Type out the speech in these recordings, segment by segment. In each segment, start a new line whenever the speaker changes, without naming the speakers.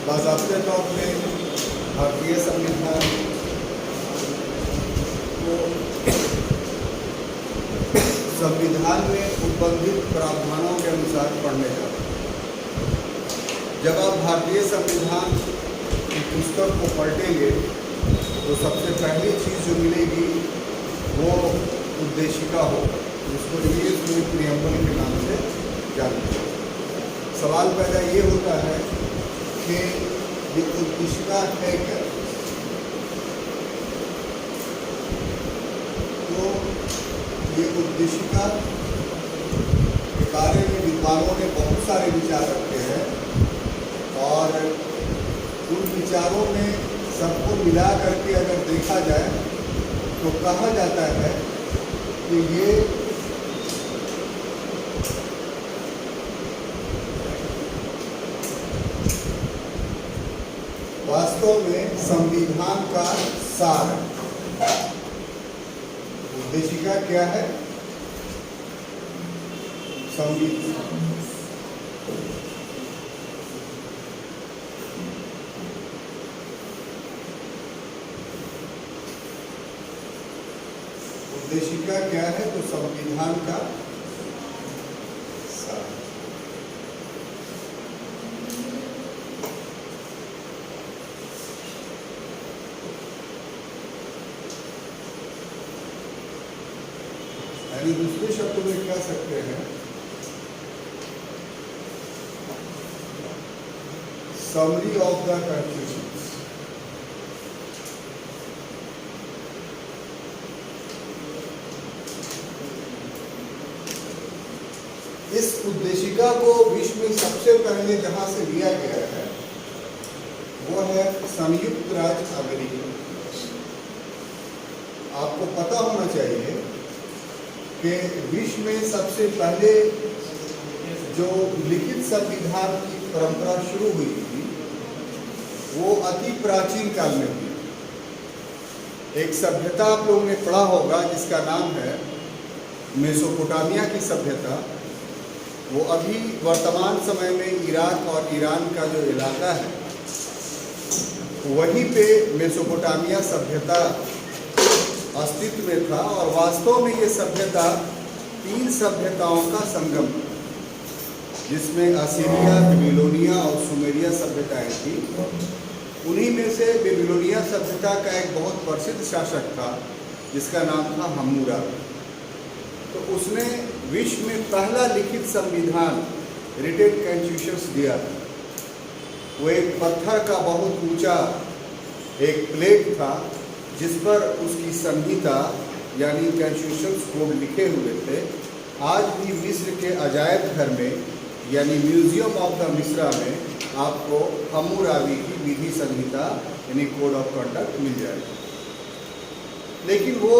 बाज़ाब्ते तौर पे भारतीय संविधान को संविधान में उपबंधित प्रावधानों के अनुसार पढ़ने जाते हैं। जब आप भारतीय संविधान की पुस्तक को पलटेंगे तो सबसे पहली चीज़ जो मिलेगी वो उद्देशिका हो, जिसको इंग्लिश में प्रियम्बल के नाम से जानते हैं। सवाल पैदा ये होता है कि ये उद्देशिका है क्या। तो ये उद्देशिका के बारे में विद्वानों ने बहुत सारे विचार रखे हैं और उन विचारों में सबको मिला करके अगर देखा जाए तो कहा जाता है कि ये वास्तव में संविधान का सार है। उद्देशिका क्या है? संविधान उद्देशिका क्या है? तो संविधान का सार। यानी दूसरे शब्दों में कह सकते हैं समरी ऑफ द कॉन्स्टिट्यूशन। इस उद्देशिका को विश्व में सबसे पहले जहां से लिया गया है वो है संयुक्त राज्य अमेरिका। आपको पता होना चाहिए कि विश्व में सबसे पहले जो लिखित संविधान की परंपरा शुरू हुई थी वो अति प्राचीन काल में हुई। एक सभ्यता आप लोगों ने पढ़ा होगा जिसका नाम है मेसोपोटामिया की सभ्यता। वो अभी वर्तमान समय में इराक और ईरान का जो इलाका है वहीं पे मेसोपोटामिया सभ्यता अस्तित्व में था और वास्तव में ये सभ्यता 3 सभ्यताओं का संगम था, जिसमें असीरिया, बेबीलोनिया और सुमेरिया सभ्यताएं थी। उन्हीं में से बेबीलोनिया सभ्यता का एक बहुत प्रसिद्ध शासक था जिसका नाम था हम्मुराबी। तो उसने विश्व में पहला लिखित संविधान रिटेन कॉन्स्टिट्यूशन दिया था। वो एक पत्थर का बहुत ऊंचा एक प्लेट था जिस पर उसकी संहिता यानी कॉन्स्टिट्यूशन कोड लिखे हुए थे। आज भी मिस्र के अजायब घर में यानी म्यूजियम ऑफ द मिस्रा में आपको हम्मुराबी की विधि संहिता यानी कोड ऑफ कंडक्ट मिल जाएगी। लेकिन वो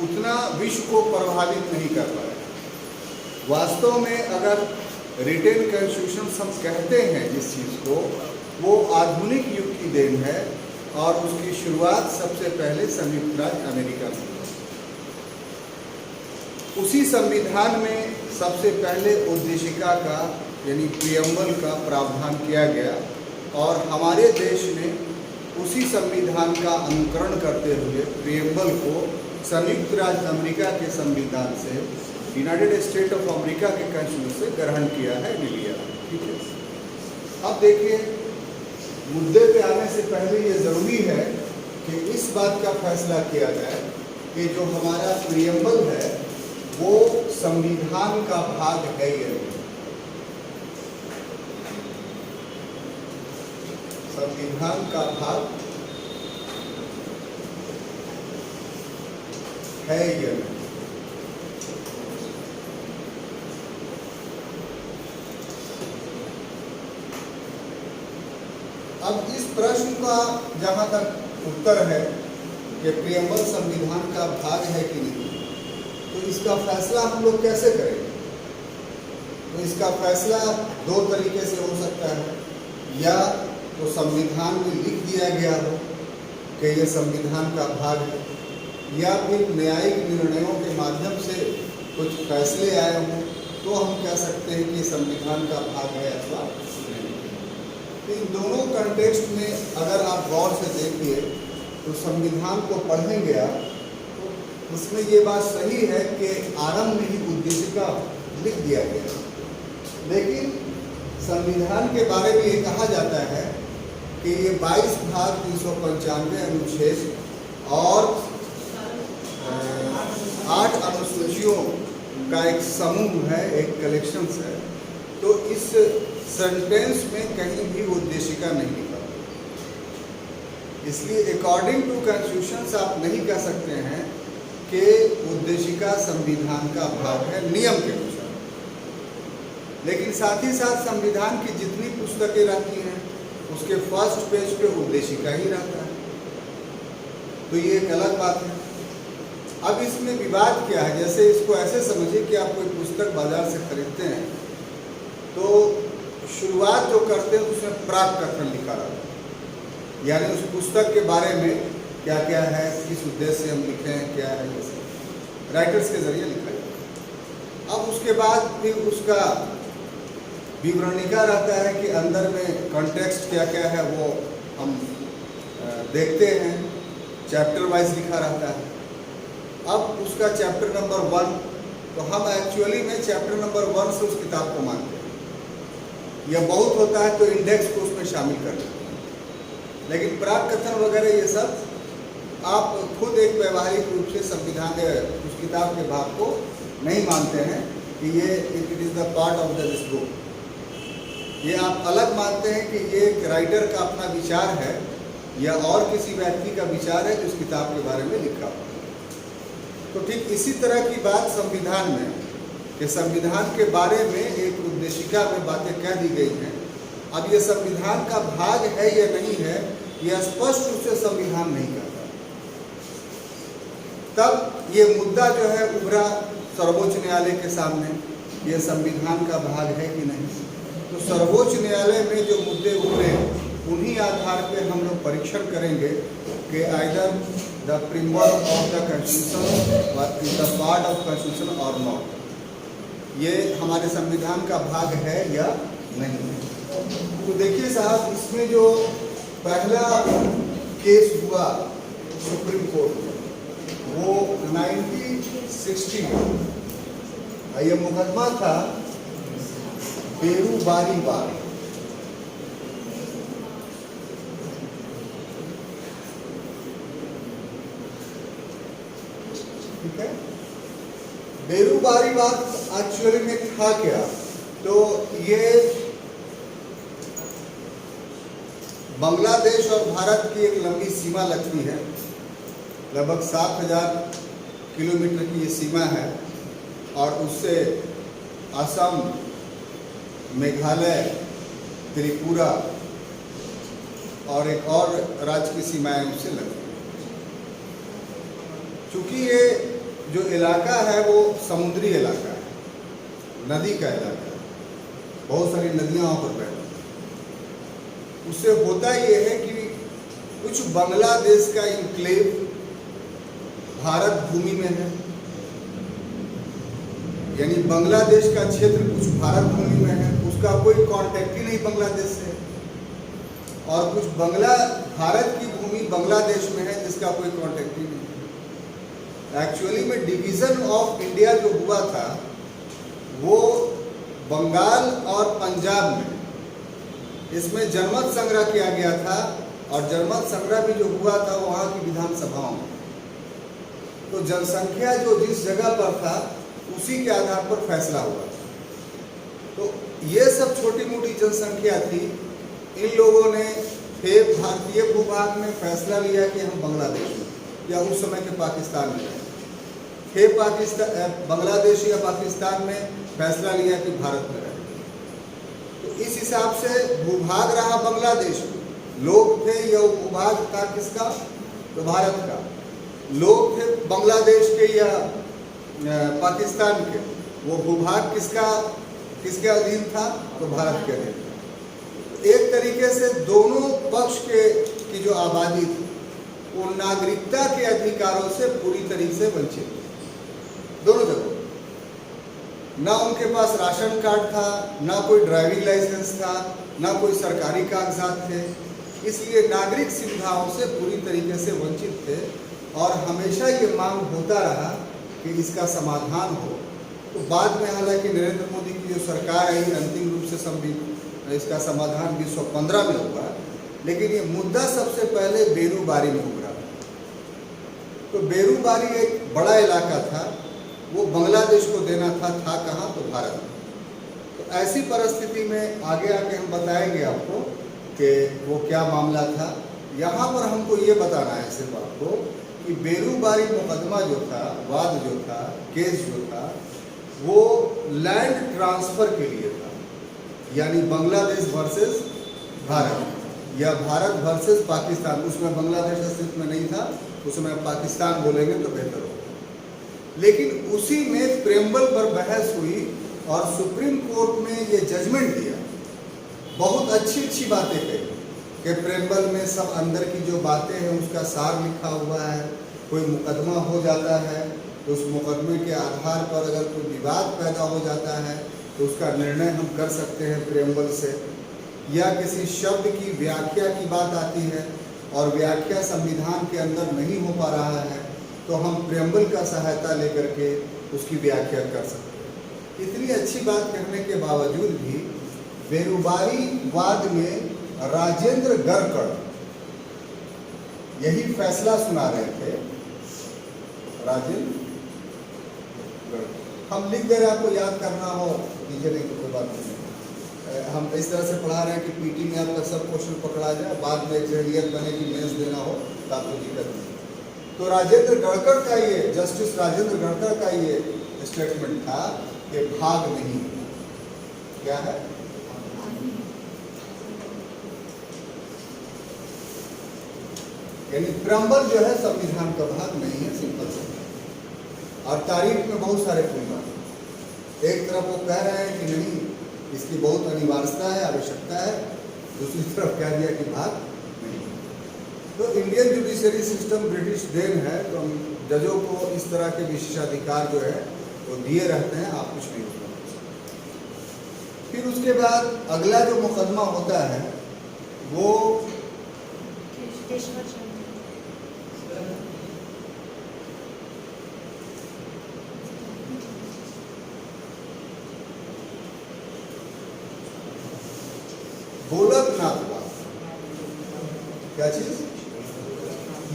उतना विश्व को प्रभावित नहीं कर पाया। वास्तव में अगर रिटेन कॉन्स्टिट्यूशन हम कहते हैं जिस चीज़ को, वो आधुनिक युग की देन है और उसकी शुरुआत सबसे पहले संयुक्त राज्य अमेरिका में हुई। उसी संविधान में सबसे पहले उद्देशिका का यानी प्रियम्बल का प्रावधान किया गया और हमारे देश ने उसी संविधान का अनुकरण करते हुए प्रियम्बल को संयुक्त राज्य अमेरिका के संविधान से यूनाइटेड स्टेट ऑफ अमेरिका के कॉन्स्टिट्यूशन से ग्रहण किया है, लिया। ठीक है। अब देखिए, मुद्दे पे आने से पहले ये ज़रूरी है कि इस बात का फैसला किया जाए कि जो हमारा प्रियम्बल है वो संविधान का भाग है या नहीं। संविधान का भाग है या नहीं। अब इस प्रश्न का जहां तक उत्तर है कि प्रियम्बल संविधान का भाग है कि नहीं, तो इसका फैसला हम लोग कैसे करेंगे? तो इसका फैसला 2 तरीके से हो सकता है। या तो संविधान में लिख दिया गया हो कि यह संविधान का भाग है, या फिर न्यायिक निर्णयों के माध्यम से कुछ फैसले आए हों तो हम कह सकते हैं कि संविधान का भाग है अथवा नहीं। तो इन दोनों कंटेक्स्ट में अगर आप गौर से देखिए तो संविधान को पढ़ेंगे आप, तो उसमें ये बात सही है कि आरंभ में ही उद्देशिका लिख दिया गया, लेकिन संविधान के बारे में ये कहा जाता है कि ये 22 भाग 395 अनुच्छेद और 8 अनुसूचियों का एक समूह है, एक कलेक्शंस है। तो इस सेंटेंस में कहीं भी उद्देशिका नहीं लिखा, इसलिए अकॉर्डिंग टू कॉन्स्टिट्यूशन आप नहीं कह सकते हैं कि उद्देशिका संविधान का भाग है नियम के अनुसार। लेकिन साथ ही साथ संविधान की जितनी पुस्तकें रहती हैं उसके फर्स्ट पेज पे उद्देशिका ही रहता है, तो ये एक अलग बात है। अब इसमें विवाद क्या है, जैसे इसको ऐसे समझिए कि आप कोई पुस्तक बाजार से खरीदते हैं तो शुरुआत जो करते हैं उसमें प्राक कथन लिखा रहता है, यानी उस पुस्तक के बारे में क्या क्या है, किस उद्देश्य से हम लिखे हैं, क्या है, ये सब राइटर्स के जरिए लिखा जाता है। अब उसके बाद फिर उसका विवरणिका रहता है कि अंदर में कॉन्टेक्स्ट क्या क्या है वो हम देखते हैं, चैप्टर वाइज लिखा रहता है। अब उसका चैप्टर नंबर 1, तो हम एक्चुअली में चैप्टर नंबर 1 से उस किताब को मानते हैं, यह बहुत होता है तो इंडेक्स को उसमें शामिल कर लेते हैं। लेकिन प्राक कथन वगैरह ये सब आप खुद एक व्यवहारिक रूप से संविधान उस किताब के भाग को नहीं मानते हैं कि ये it is the part of this book, ये आप अलग मानते हैं कि ये एक राइटर का अपना विचार है या और किसी व्यक्ति का विचार है जो इस किताब के बारे में लिखा हुआ। तो ठीक इसी तरह की बात संविधान में, कि संविधान के बारे में एक उद्देशिका में बातें कह दी गई हैं। अब ये संविधान का भाग है या नहीं है, यह स्पष्ट रूप से संविधान नहीं कहता। तब ये मुद्दा जो है उभरा सर्वोच्च न्यायालय के सामने, ये संविधान का भाग है कि नहीं। तो सर्वोच्च न्यायालय में जो मुद्दे उभरे उन्हीं आधार पे हम लोग परीक्षण करेंगे कि either the preamble of the constitution is the part of constitution or not, ये हमारे संविधान का भाग है या नहीं है। तो देखिए साहब, इसमें जो पहला केस हुआ सुप्रीम कोर्ट में वो 1960 में, ये मुकदमा था बेरूबारी बाग। ठीक है, बेरूबारी बाग एक्चुअली में था क्या, तो ये बांग्लादेश और भारत की एक लंबी सीमा लगती है, लगभग 7000 किलोमीटर की ये सीमा है, और उससे असम, मेघालय, त्रिपुरा और एक और राज्य की सीमाएं उससे लगती हैं। चूँकि ये जो इलाका है वो समुद्री इलाका है, नदी का इलाका है, बहुत सारी नदियाँ वहाँ पर बहती हैं। उससे होता ये है कि कुछ बांग्लादेश का इनक्लेव भारत भूमि में है, यानी बांग्लादेश का क्षेत्र कुछ भारत भूमि में है, उसका कोई कांटेक्ट ही नहीं बांग्लादेश से, और कुछ भारत की भूमि बांग्लादेश में है जिसका कोई कांटेक्ट ही नहीं। एक्चुअली में डिवीज़न ऑफ इंडिया जो हुआ था वो बंगाल और पंजाब में, इसमें जनमत संग्रह किया गया था, और जनमत संग्रह भी जो हुआ था वहाँ की विधानसभाओं में। तो जनसंख्या जो जिस जगह पर था उसी के आधार पर फैसला हुआ था। तो ये सब छोटी मोटी जनसंख्या थी, इन लोगों ने फिर भारतीय भूभाग में फैसला लिया कि हम बांग्लादेश में या उस समय के पाकिस्तान में, फिर बांग्लादेश या पाकिस्तान में फैसला लिया कि भारत में रहें। तो इस हिसाब से भूभाग रहा बांग्लादेश, लोग थे, यह भूभाग था किसका, तो भारत का। लोग थे बांग्लादेश के या पाकिस्तान के, वो भूभाग किसके अधीन था, तो भारत के अधीन था। एक तरीके से दोनों पक्ष की जो आबादी थी वो नागरिकता के अधिकारों से पूरी तरीके से वंचित थी, दोनों जगह। ना उनके पास राशन कार्ड था, ना कोई ड्राइविंग लाइसेंस था, ना कोई सरकारी कागजात थे, इसलिए नागरिक सुविधाओं से पूरी तरीके से वंचित थे। और हमेशा ये मांग होता रहा कि इसका समाधान हो। तो बाद में हालांकि नरेंद्र मोदी की जो सरकार आई, अंतिम रूप से इसका समाधान 2015 में हुआ, लेकिन ये मुद्दा सबसे पहले बेरूबारी में उभरा। तो बेरूबारी एक बड़ा इलाका था, वो बांग्लादेश को देना था कहाँ? तो भारत में। तो ऐसी परिस्थिति में आगे हम बताएंगे आपको कि वो क्या मामला था। यहाँ पर हमको ये बताना है सिर्फ आपको कि बेरूबारी मुकदमा जो था, वाद जो था, केस जो था, वो लैंड ट्रांसफ़र के लिए था, यानी बांग्लादेश वर्सेस भारत या भारत वर्सेस पाकिस्तान। उसमें बांग्लादेश अस्तित्व में नहीं था, उसमें पाकिस्तान बोलेंगे तो बेहतर होगा। लेकिन उसी में प्रेम्बल पर बहस हुई और सुप्रीम कोर्ट में ये जजमेंट दिया। बहुत अच्छी बातें कही कि प्रेम्बल में सब अंदर की जो बातें हैं उसका सार लिखा हुआ है। कोई मुकदमा हो जाता है तो उस मुकदमे के आधार पर अगर कोई विवाद पैदा हो जाता है तो उसका निर्णय हम कर सकते हैं प्रेम्बल से। या किसी शब्द की व्याख्या की बात आती है और व्याख्या संविधान के अंदर नहीं हो पा रहा है तो हम प्रेम्बल का सहायता लेकर के उसकी व्याख्या कर सकते हैं। इतनी अच्छी बात कहने के बावजूद भी बेरूबारी वाद में राजेंद्र गढ़कड़ यही फैसला सुना रहे थे। राजेंद्र गढ़कड़, हम लिख दे रहे हैं, आपको याद करना हो कीजिए, नहीं तो कोई बात नहीं। हम इस तरह से पढ़ा रहे हैं कि पीटी में आपका सब क्वेश्चन पकड़ा जाए, बाद में एग्जामियर बने कि मेंस देना हो तो आपको दिक्कत नहीं। तो राजेंद्र गढ़कड़ का ये, जस्टिस राजेंद्र गढ़कड़ का ये स्टेटमेंट था कि भाग नहीं, क्या है, यानी प्रेम्बल जो है संविधान का भाग नहीं है, सिंपल से। और तारीख में बहुत सारे फूल, एक तरफ वो कह रहे हैं कि नहीं इसकी बहुत अनिवार्यता है, आवश्यकता है, दूसरी तरफ कह दिया कि भाग नहीं। तो इंडियन जुडिशरी सिस्टम ब्रिटिश देन है, तो हम जजों को इस तरह के विशेषाधिकार जो है वो दिए रहते हैं, आप कुछ नहीं कर सकते। फिर उसके बाद अगला जो मुकदमा होता है वो गोलकनाथ वाद। क्या चीज?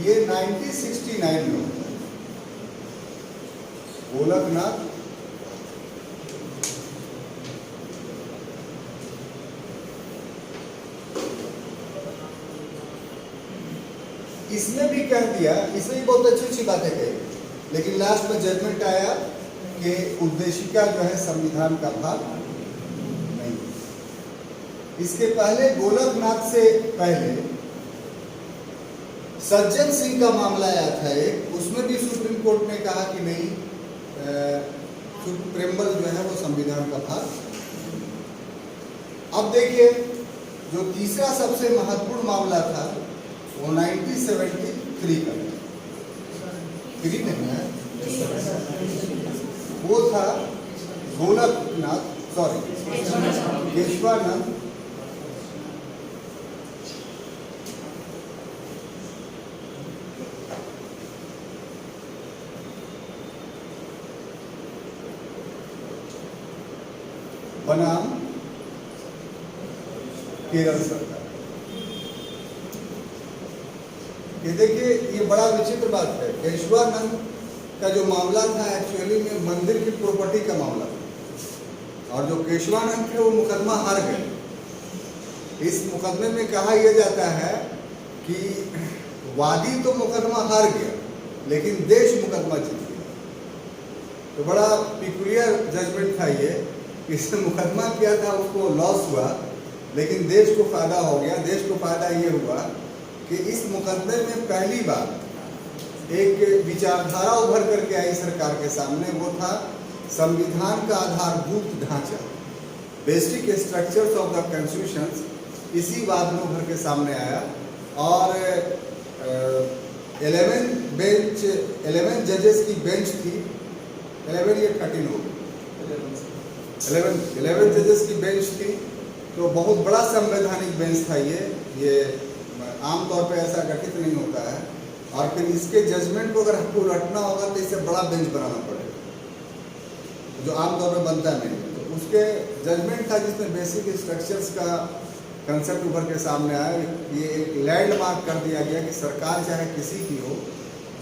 ये 1969 में होता है। गोलकनाथ इसने भी कह दिया, इसने भी बहुत अच्छी बातें कही, लेकिन लास्ट में जजमेंट आया कि उद्देशिका जो है संविधान का भाग नहीं। इसके पहले गोलकनाथ से पहले सज्जन सिंह का मामला आया था एक, उसमें भी सुप्रीम कोर्ट ने कहा कि नहीं, प्रेम्बल जो है वो संविधान का भाग। अब देखिए जो तीसरा सबसे महत्वपूर्ण मामला था वो 1973 का, फ्री नहीं है, वो था गोलकनाथ, केशवानंद बनाम केरल सरकार। ये देखिए ये बड़ा विचित्र बात है। केशवानंद का जो मामला था एक्चुअली में मंदिर की प्रॉपर्टी का मामला था, और जो केशवानंद थे वो मुकदमा हार गए। इस मुकदमे में कहा यह जाता है कि वादी तो मुकदमा हार गया लेकिन देश मुकदमा जीत गया। तो बड़ा पिकुलियर जजमेंट था ये। इसने मुकदमा किया था, उसको लॉस हुआ, लेकिन देश को फायदा हो गया। देश को फायदा ये हुआ कि इस मुकदमे में पहली बार एक विचारधारा उभर करके आई सरकार के सामने, वो था संविधान का आधारभूत ढांचा, basic structures of the constitution. इसी बात में उभर के सामने आया और 11 जजेस की बेंच थी, 11 या 13 हो गई, 11 जजेस की बेंच थी, तो बहुत बड़ा संवैधानिक बेंच था ये आमतौर पे ऐसा गठित नहीं होता है। और फिर इसके जजमेंट को अगर हमको उलटना होगा तो इससे बड़ा बेंच बनाना पड़ेगा, जो आमतौर पे बनता नहीं है। तो उसके जजमेंट था जिसमें बेसिक स्ट्रक्चर्स का कंसेप्ट उभर के सामने आया। ये एक लैंडमार्क कर दिया गया कि सरकार चाहे किसी की हो,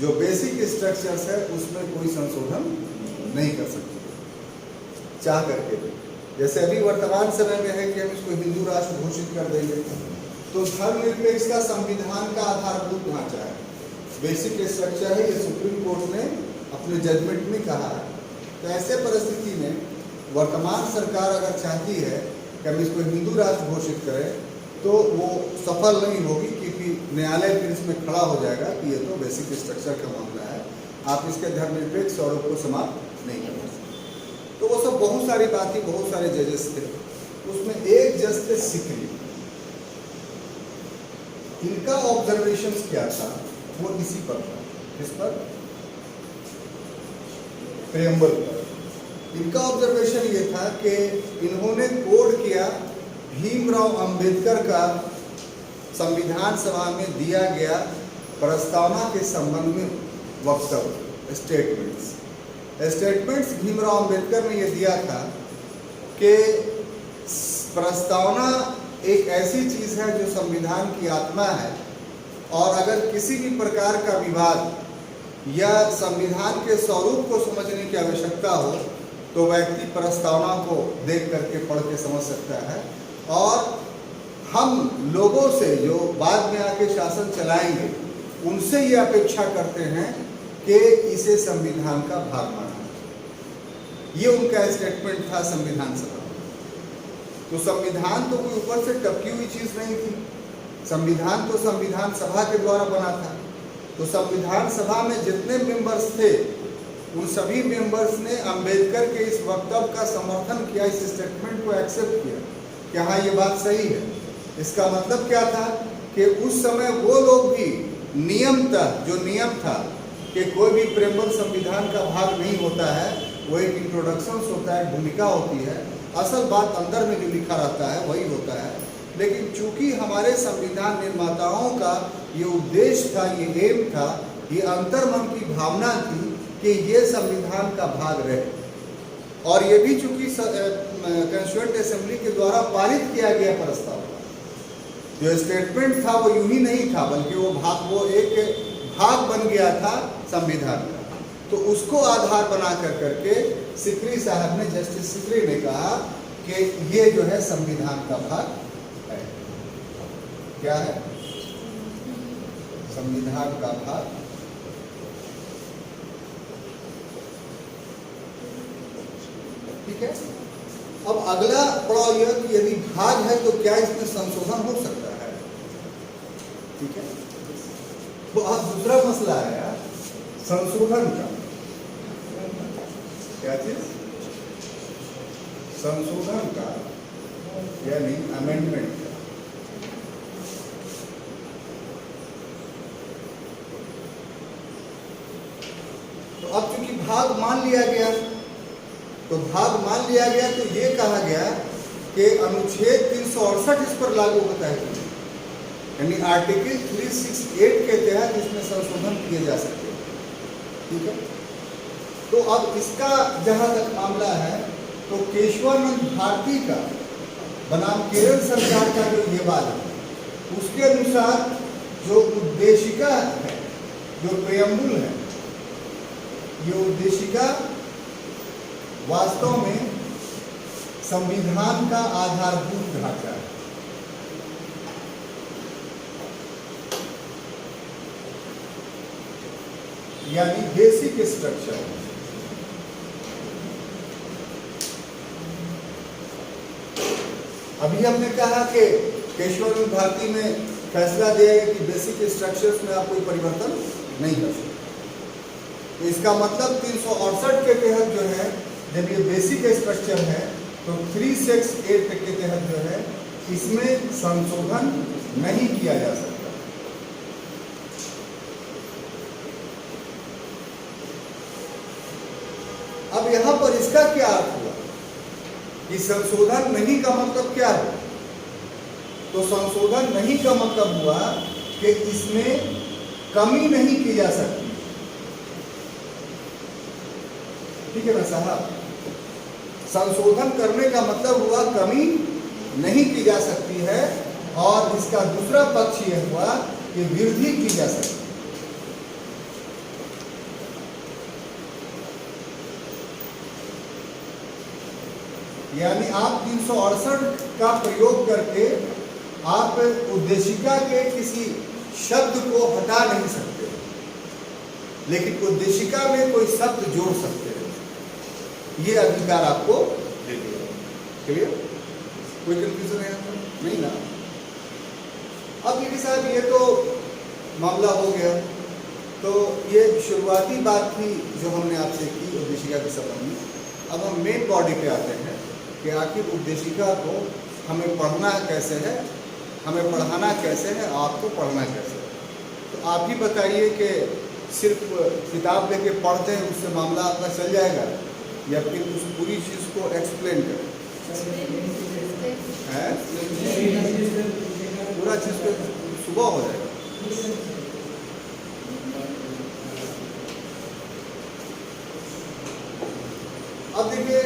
जो बेसिक स्ट्रक्चर्स है उसमें कोई संशोधन नहीं कर सकती चाह करके भी। जैसे अभी वर्तमान समय में है कि हम इसको हिंदू राष्ट्र घोषित कर देंगे, तो धर्मनिरपेक्ष का संविधान का आधारभूत ढांचा है, बेसिक स्ट्रक्चर है, ये सुप्रीम कोर्ट ने अपने जजमेंट में कहा है। तो ऐसे परिस्थिति में वर्तमान सरकार अगर चाहती है कि हम इसको हिंदू राष्ट्र घोषित करें, तो वो सफल नहीं होगी, क्योंकि न्यायालय फिर इसमें खड़ा हो जाएगा कि ये तो बेसिक स्ट्रक्चर का मामला है, आप इसके धर्मनिरपेक्ष स्वरूप को समाप्त नहीं कर सकते। तो वो सब बहुत सारी बात थी, बहुत सारे जजेस थे। उसमें एक जज थे सिकरी। इनका ऑब्जर्वेशन क्या था, वो इसी पर था। किस पर? प्रेम्बल पर। इनका ऑब्जर्वेशन ये था कि इन्होंने कोड किया भीमराव अंबेडकर का संविधान सभा में दिया गया प्रस्तावना के संबंध में वक्तव्य, स्टेटमेंट्स भीमराव अंबेडकर ने ये दिया था कि प्रस्तावना एक ऐसी चीज है जो संविधान की आत्मा है, और अगर किसी भी प्रकार का विवाद या संविधान के स्वरूप को समझने की आवश्यकता हो तो व्यक्ति प्रस्तावना को देख करके पढ़ के समझ सकता है। और हम लोगों से जो बाद में आके शासन चलाएंगे उनसे ये अपेक्षा करते हैं कि इसे संविधान का भाग माना। ये उनका स्टेटमेंट था संविधान सभा। तो संविधान तो कोई ऊपर से टपकी हुई चीज नहीं थी, संविधान तो संविधान सभा के द्वारा बना था। तो संविधान सभा में जितने मेंबर्स थे उन सभी मेंबर्स ने अंबेडकर के इस वक्तव्य का समर्थन किया, इस स्टेटमेंट को एक्सेप्ट किया कि हाँ ये बात सही है। इसका मतलब क्या था कि उस समय वो लोग भी जो नियम था कि कोई भी प्रेम्बल संविधान का भाग नहीं होता है, वो एक इंट्रोडक्शन होता है, भूमिका होती है, असल बात अंदर में जो लिखा रहता है वही होता है। लेकिन चूंकि हमारे संविधान निर्माताओं का ये उद्देश्य था, ये एम था, ये अंतर्मन की भावना थी कि ये संविधान का भाग रहे। और ये भी चूंकि कॉन्स्टिट्यूएंट असेंबली के द्वारा पारित किया गया प्रस्ताव, जो स्टेटमेंट था वो यूं ही नहीं था, बल्कि वो एक भाग बन गया था संविधान का। तो उसको आधार बना करके सिकरी साहब ने, जस्टिस सिकरी ने कहा कि ये जो है संविधान का भाग है। क्या है? संविधान का भाग। ठीक है। अब अगला पड़ाव यह कि यदि भाग है तो क्या इसमें संशोधन हो सकता है? ठीक है। तो अब दूसरा मसला आया संशोधन का। क्या चीज? संशोधन का, यानी अमेंडमेंट का। तो अब चूंकि भाग मान लिया गया, तो ये कहा गया कि अनुच्छेद 368 इस पर लागू होता है, यानी आर्टिकल 368 के तहत इसमें संशोधन किए जा सकते हैं। ठीक है। तो अब इसका जहां तक मामला है, तो केशवानंद भारती का बनाम केरल सरकार का जो ये वाद है, उसके अनुसार जो उद्देशिका है, जो प्रेम्बुल है, ये उद्देशिका वास्तव में संविधान का आधारभूत ढांचा है। यानी बेसिक स्ट्रक्चर। अभी हमने कहा कि केशवानंद भारती में फैसला दिया गया कि बेसिक स्ट्रक्चर्स में आप कोई परिवर्तन नहीं कर सकते। तो इसका मतलब 368 के तहत जो है, जब ये बेसिक स्ट्रक्चर है, तो 368 के तहत जो है इसमें संशोधन नहीं किया जा सकता। अब यहां पर इसका क्या अर्थ हुआ? कि संशोधन नहीं का मतलब क्या है? तो संशोधन नहीं का मतलब हुआ कि इसमें कमी नहीं की जा सकती। ठीक है ना साहब? संशोधन करने का मतलब हुआ कमी नहीं की जा सकती है, और इसका दूसरा पक्ष यह हुआ कि वृद्धि की जा सकती है। यानी आप 368 का प्रयोग करके आप उद्देशिका के किसी शब्द को हटा नहीं सकते, लेकिन उद्देशिका में कोई शब्द जोड़ सकते हैं। ये अधिकार आपको दे दिया। क्लियर? कोई कंफ्यूजन है? नहीं ना? अब ये साहब ये तो मामला हो गया। तो ये शुरुआती बात थी जो हमने आपसे की उद्देशिका के संबंध में। अब हम मेन बॉडी पे आते हैं कि आखिर उद्देशिका को हमें पढ़ना कैसे है, हमें पढ़ाना कैसे है, आपको पढ़ना कैसे है। तो आप ही बताइए कि सिर्फ किताब लेके पढ़ते हैं उससे मामला आपका चल जाएगा, या फिर उस पूरी चीज़ को एक्सप्लेन करें? पूरा चीज़ को सुबह हो जाएगा। अब देखिए,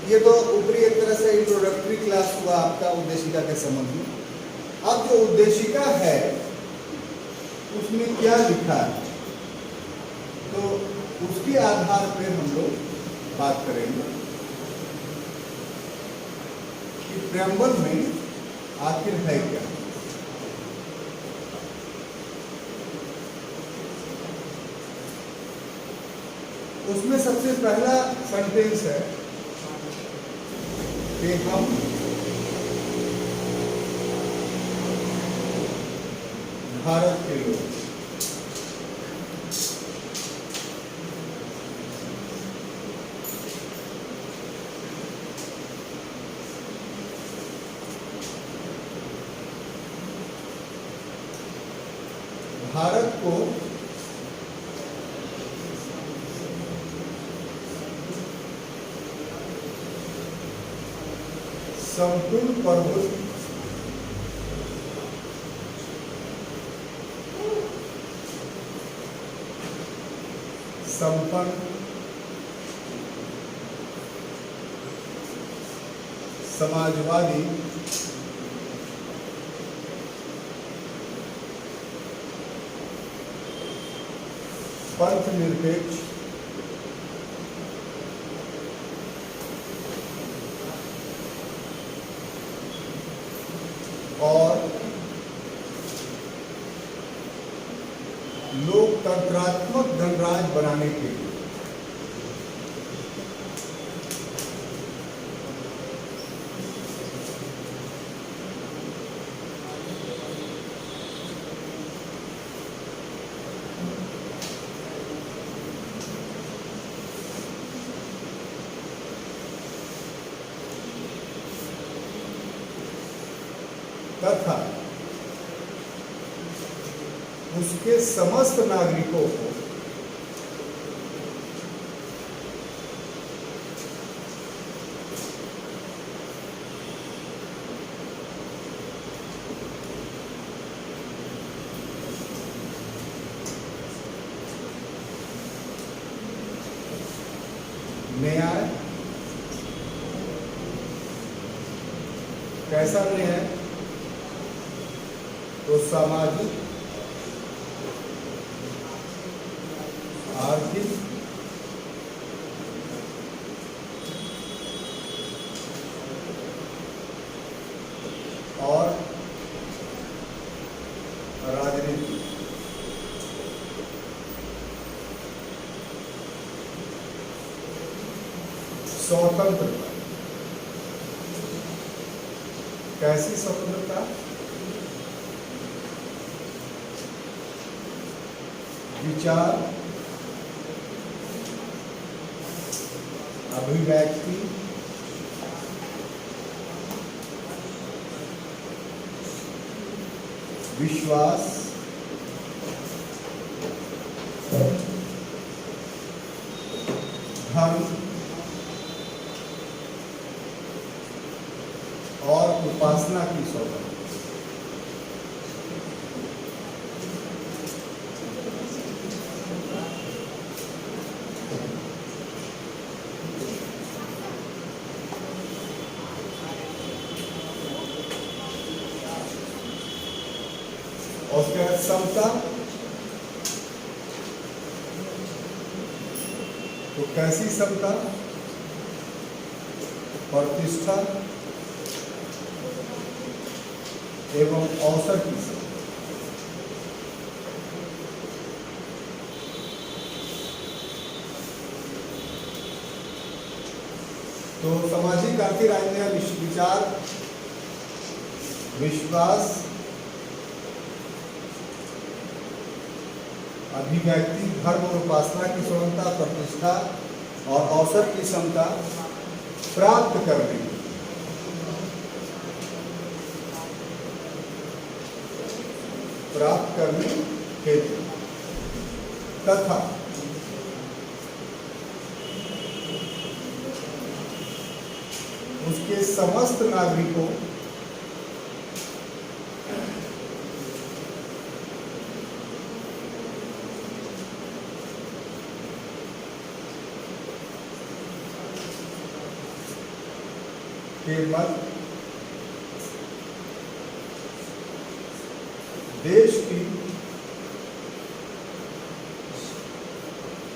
ये तो ऊपरी एक तरह से इंट्रोडक्टरी क्लास हुआ आपका उद्देशिका के संबंध में। अब जो उद्देशिका है उसमें क्या लिखा है, तो उसके आधार पर हम लोग बात करेंगे कि प्रेम्बल में आखिर है क्या। उसमें सबसे पहला सेंटेंस है कि हम भारत के लोग भारत को संपूर्ण प्रभुत्व संपन्न समाजवादी पंथ निरपेक्ष और लोकतंत्रात्मक गणराज्य बनाने के लिए तथा उसके समस्त नागरिकों को न्याय, कैसा न्याय? तो सामाजिक, आर्थिक, और राजनीतिक स्वतंत्रता। कैसी स्वतंत्रता? विचार, अभिव्यक्ति, विश्वास, धर्म, और उसके बाद समता, तो कैसी समता? प्रतिष्ठा एवं अवसर की समता। तो सामाजिक आर्थिक राजनीतिक विचार, विश्वास, अभिव्यक्ति, धर्म और उपासना की स्वतंत्रता, प्रतिष्ठा और अवसर की क्षमता प्राप्त करने हेतु तथा उसके समस्त नागरिकों के मत देश की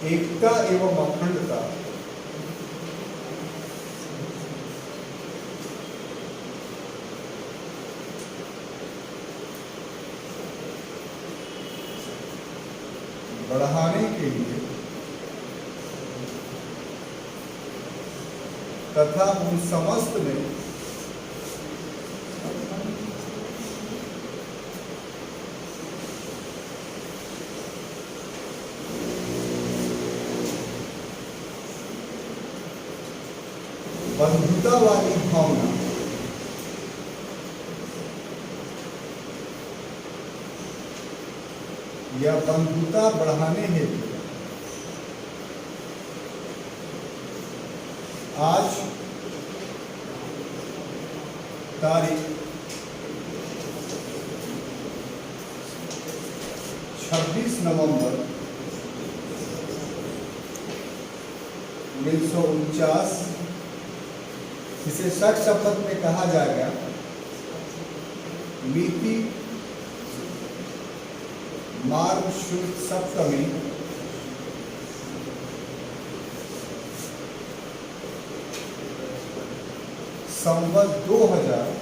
एकता एवं अखंडता बढ़ाने के लिए तथा उन समस्त में बंधुता वाली भावना या बंधुता बढ़ाने हेतु आज तारीख 26 नवंबर 1949 इसे षठ शपथ में कहा जाएगा मिति मार्ग शुद्ध सप्तमी संवत 2000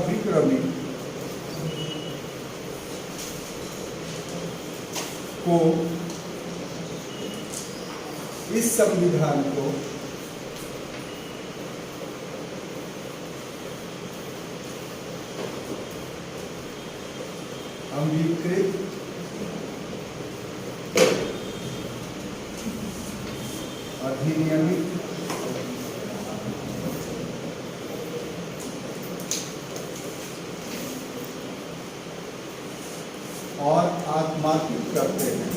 विक्रमी को इस संविधान को अंगीकृत अधिनियमित और आत्मार्पित करते हैं।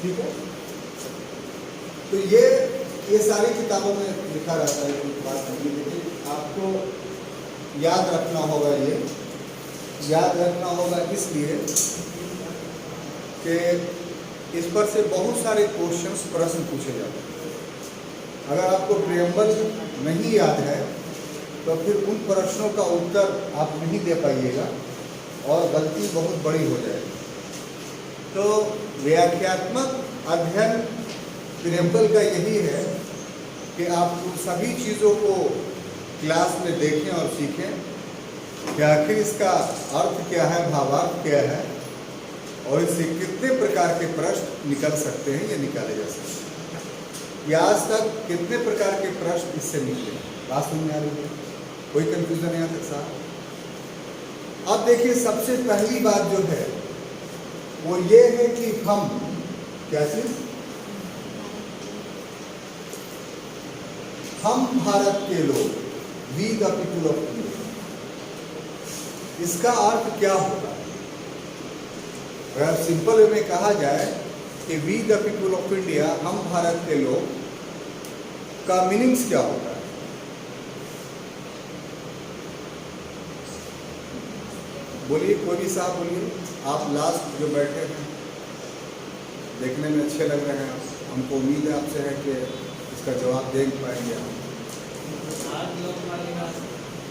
ठीक है, तो ये सारी किताबों में लिखा रहता है, कोई बात नहीं, लेकिन आपको याद रखना होगा। ये याद रखना होगा इसलिए कि इस पर से बहुत सारे क्वेश्चंस प्रश्न पूछे जाते हैं। अगर आपको प्रियम्बल नहीं याद है तो फिर उन प्रश्नों का उत्तर आप नहीं दे पाइएगा और गलती बहुत बड़ी हो जाएगी। तो व्याख्यात्मक अध्ययन प्रियम्बल का यही है कि आप उन सभी चीज़ों को क्लास में देखें और सीखें कि आखिर इसका अर्थ क्या है, भावार्थ क्या है और इससे कितने प्रकार के प्रश्न निकल सकते हैं या निकाले जा सकते हैं, या आज तक कितने प्रकार के प्रश्न इससे निकले। बात समझ में आ रही है? कोई कंफ्यूजन यहाँ तक साहब? अब देखिए, सबसे पहली बात जो है वो ये है कि हम क्या चीज, हम भारत के लोग, we the people of India, इसका अर्थ क्या होगा? अगर सिंपल वे में कहा जाए कि we the people of India, हम भारत के लोग, का मीनिंग्स क्या होता है? बोलिए, कोई भी साहब बोलिए। आप लास्ट जो बैठे हैं, देखने में अच्छे लग रहे हैं, हमको उम्मीद है आपसे है कि इसका जवाब दे पाएंगे आप।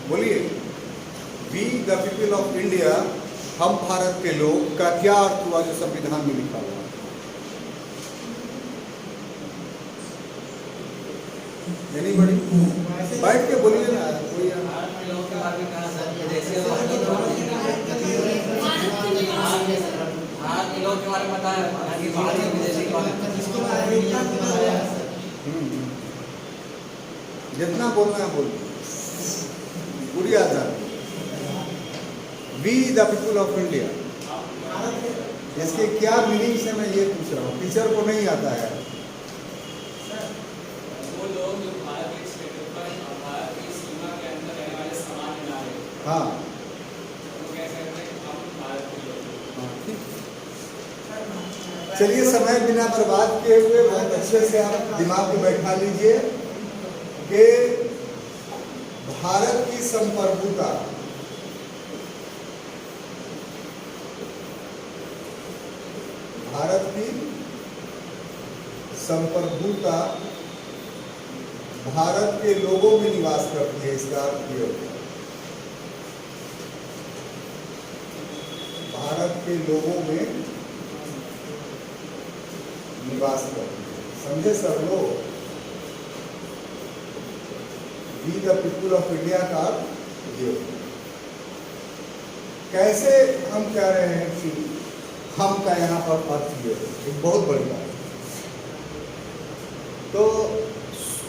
बोलिए, we the people of India, हम भारत के लोग का क्या अर्थ हुआ जो संविधान में लिखा हुआ? यानी बड़ी बैठ के बोलिए ना कोई। जितना बोलना है बोलिए, पूरी आजादी। We the people of India, इसके क्या मीनिंग से मैं ये पूछ रहा हूँ, टीचर को नहीं आता है।
वो लोग जो भारत के क्षेत्र पर भारत की सीमा के अंदर रहने वाले समाज में आए,
हाँ,
वो कह सकते हैं हम भारत के लोग।
हाँ, ठीक। चलिए, समय बिना बर्बाद किए हुए बहुत अच्छे से आप दिमाग में बैठा लीजिए कि भारत की संप्रभुता, भारत की संप्रभुता भारत के लोगों में निवास करती है। इसका अर्थ ये होता है भारत के लोगों में निवास करती है। समझे सब लोग? We the people of India का अर्थ ये होता है। कैसे हम कह रहे हैं कि हम का यहाँ पर अर्थ ये है, एक बहुत बड़ी बात है। तो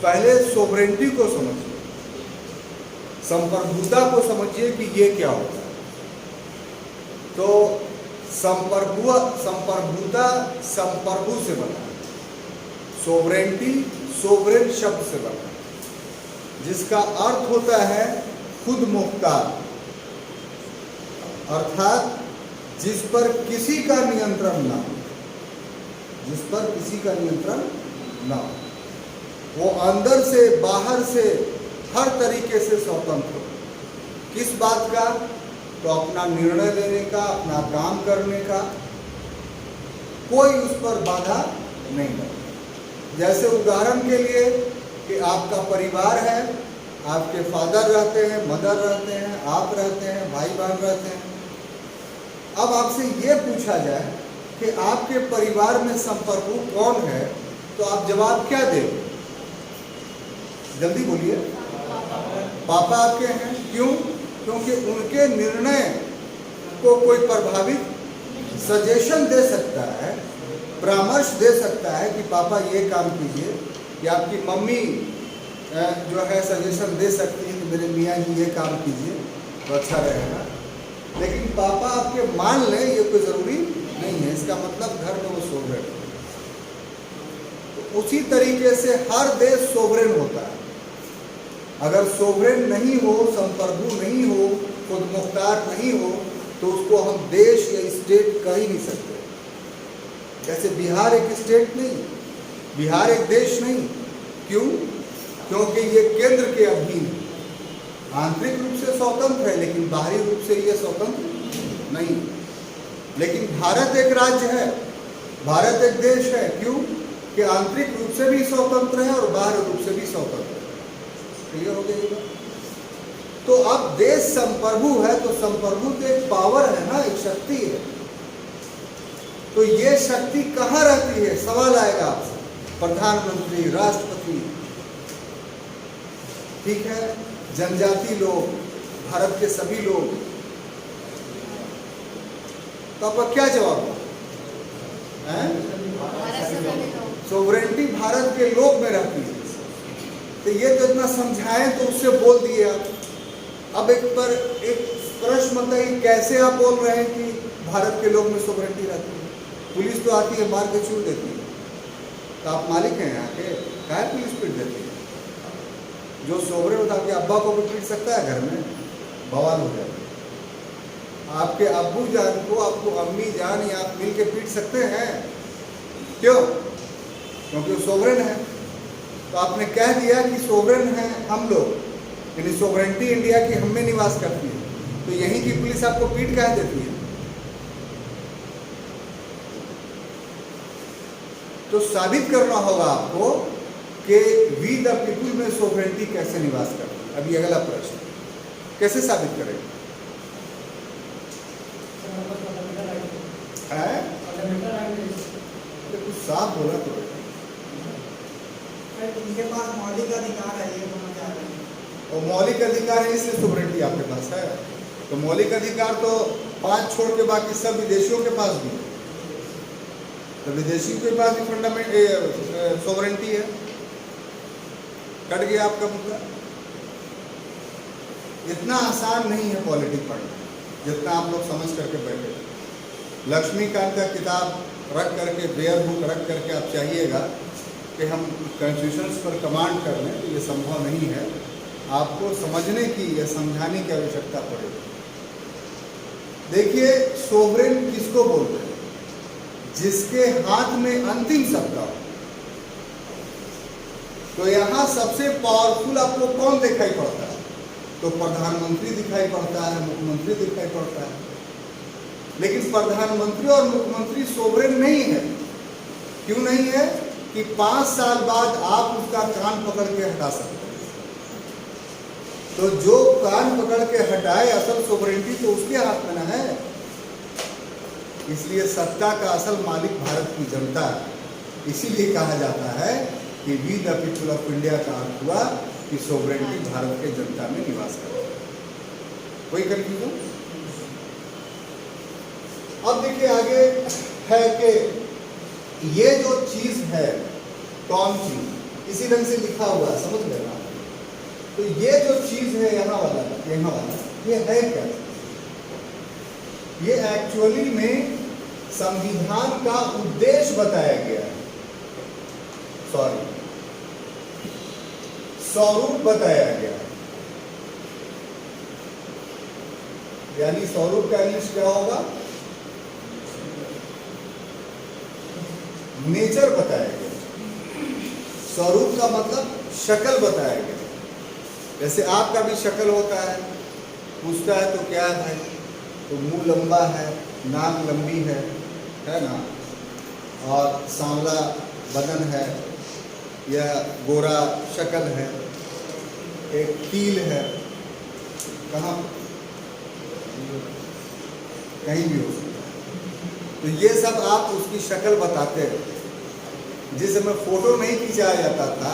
पहले सोवरेंटी को समझिए, संप्रभुता को समझिए कि ये क्या होता है। तो संप्रभुता संप्रभु से बना है, सोवरेंटी सोवरेन शब्द से बना है, जिसका अर्थ होता है खुद मुख्तार, अर्थात जिस पर किसी का नियंत्रण ना हो, जिस पर किसी का नियंत्रण ना हो, वो अंदर से बाहर से हर तरीके से स्वतंत्र हो। किस बात का? तो अपना निर्णय लेने का, अपना काम करने का, कोई उस पर बाधा नहीं है। जैसे उदाहरण के लिए कि आपका परिवार है, आपके फादर रहते हैं, मदर रहते हैं, आप रहते हैं, भाई बहन रहते हैं। अब आपसे ये पूछा जाए कि आपके परिवार में संप्रभु कौन है, तो आप जवाब क्या देंगे? जल्दी बोलिए। पापा आपके हैं। क्यों? क्योंकि उनके निर्णय को कोई प्रभावित सजेशन दे सकता है, परामर्श दे सकता है कि पापा ये काम कीजिए, या आपकी मम्मी जो है सजेशन दे सकती है कि मेरे मियाँ जी ये काम कीजिए तो अच्छा रहेगा। लेकिन पापा आपके मान लें ये कोई ज़रूरी नहीं है, इसका मतलब घर में वो सोवरेन है। तो उसी तरीके से हर देश सोवरेन होता है। अगर सोवरेन नहीं हो, संप्रभु नहीं हो, खुद मुख्तार नहीं हो, तो उसको हम देश या स्टेट कह ही नहीं सकते। जैसे बिहार एक स्टेट नहीं, बिहार एक देश नहीं। क्यों? क्योंकि ये केंद्र के अधीन है, आंतरिक रूप से स्वतंत्र है, लेकिन बाहरी रूप से ये स्वतंत्र नहीं। लेकिन भारत एक राज्य है, भारत एक देश है। क्यों? कि आंतरिक रूप से भी स्वतंत्र है और बाहरी रूप से भी स्वतंत्र है। क्लियर हो गया? तो अब देश संप्रभु है, तो संप्रभु तो एक पावर है ना, एक शक्ति है। तो ये शक्ति कहाँ रहती है? सवाल आएगा आपसे। प्रधानमंत्री, राष्ट्रपति, ठीक है, जनजाति लोग, भारत के सभी लोग। तो आपका क्या जवाब है? सोवरेंटी भारत के लोग में रहती है। तो ये तो इतना समझाएं तो उससे बोल दिए आप। अब एक प्रश्न बताइए, कैसे आप बोल रहे हैं कि भारत के लोग में सोवरेंटी रहती है? पुलिस तो आती है, मार के छूट देती है, तो आप मालिक हैं यहाँ के, काहे पुलिस पीट देती है? जो सोवरेन होता है, आपके अब्बा को भी पीट सकता है, घर में बवाल हो जाए। आपके अब्बू जान को, आपको अम्मी जान या आप मिल के पीट सकते हैं। क्यों? क्योंकि वो सोवरेन है। तो आपने कह दिया कि सोवरेन है हम लोग, यानी सोवरेंटी इंडिया की हम में निवास करती है। तो यहीं की पुलिस आपको पीट कह देती है। तो साबित करना होगा आपको कि वी द पीपुल में सोवरेंटी कैसे निवास करती है। अभी अगला प्रश्न, कैसे साबित करेंगे? कुछ साफ बोला तो
उनके पास मौलिक अधिकार है, ये बोलना चाह रहे हैं।
और मौलिक अधिकार है इसलिए सोवरेंटी आपके पास है। तो मौलिक अधिकार तो 5 छोड़ के बाकी सब विदेशियों के पास भी है। तो विदेशियों के पास भी फंडामेंट सोवरेंटी है। कट गया आपका मुद्दा। इतना आसान नहीं है पॉलिटिक्स पढ़ना जितना आप लोग समझ करके बैठे। लक्ष्मीकांत का किताब रख करके, बेयर बुक रख करके आप चाहिएगा कि हम कॉन्स्टिट्यूशंस पर कमांड कर लें, तो ये संभव नहीं है। आपको समझने की या समझाने की आवश्यकता पड़ेगी। देखिए, सोवरेन किसको बोलते हैं? जिसके हाथ में अंतिम सत्ता हो। तो यहाँ सबसे पावरफुल आपको कौन दिखाई पड़ता है? तो प्रधानमंत्री दिखाई पड़ता है, मुख्यमंत्री दिखाई पड़ता है। लेकिन प्रधानमंत्री और मुख्यमंत्री सोवरेन नहीं है। क्यों नहीं है? कि 5 साल बाद आप उसका कान पकड़ के हटा सकते हैं। तो जो कान पकड़ के हटाए, असल सोवरेंटी तो उसके हाथ में ना है। इसलिए सत्ता का असल मालिक भारत की जनता है। इसीलिए कहा जाता है कि we the people of India का अर्थ हुआ कि सोवरेंटी भारत के जनता में निवास करती है। कोई कंफ्यूजन? अब देखिए आगे है कि ये जो चीज है, कौन चीज, इसी ढंग से लिखा हुआ है, समझ लेना। तो ये जो चीज है यहाँ वाला, ये है क्या? ये एक्चुअली में संविधान का उद्देश्य बताया गया है। सॉरी, स्वरूप बताया गया है। यानी स्वरूप का इंग्लिश क्या होगा? नेचर बताया गया। स्वरूप का मतलब शक्ल बताया गया। जैसे आपका भी शक्ल होता है, पूछता है तो क्या है? तो मुंह लंबा है, नाक लंबी है ना, और सांवला बदन है, या गोरा शक्ल है, एक कील है, कहाँ कहीं भी हो सकता है। तो ये सब आप उसकी शक्ल बताते हैं। जिस समय फोटो नहीं खिंचाया जाता था,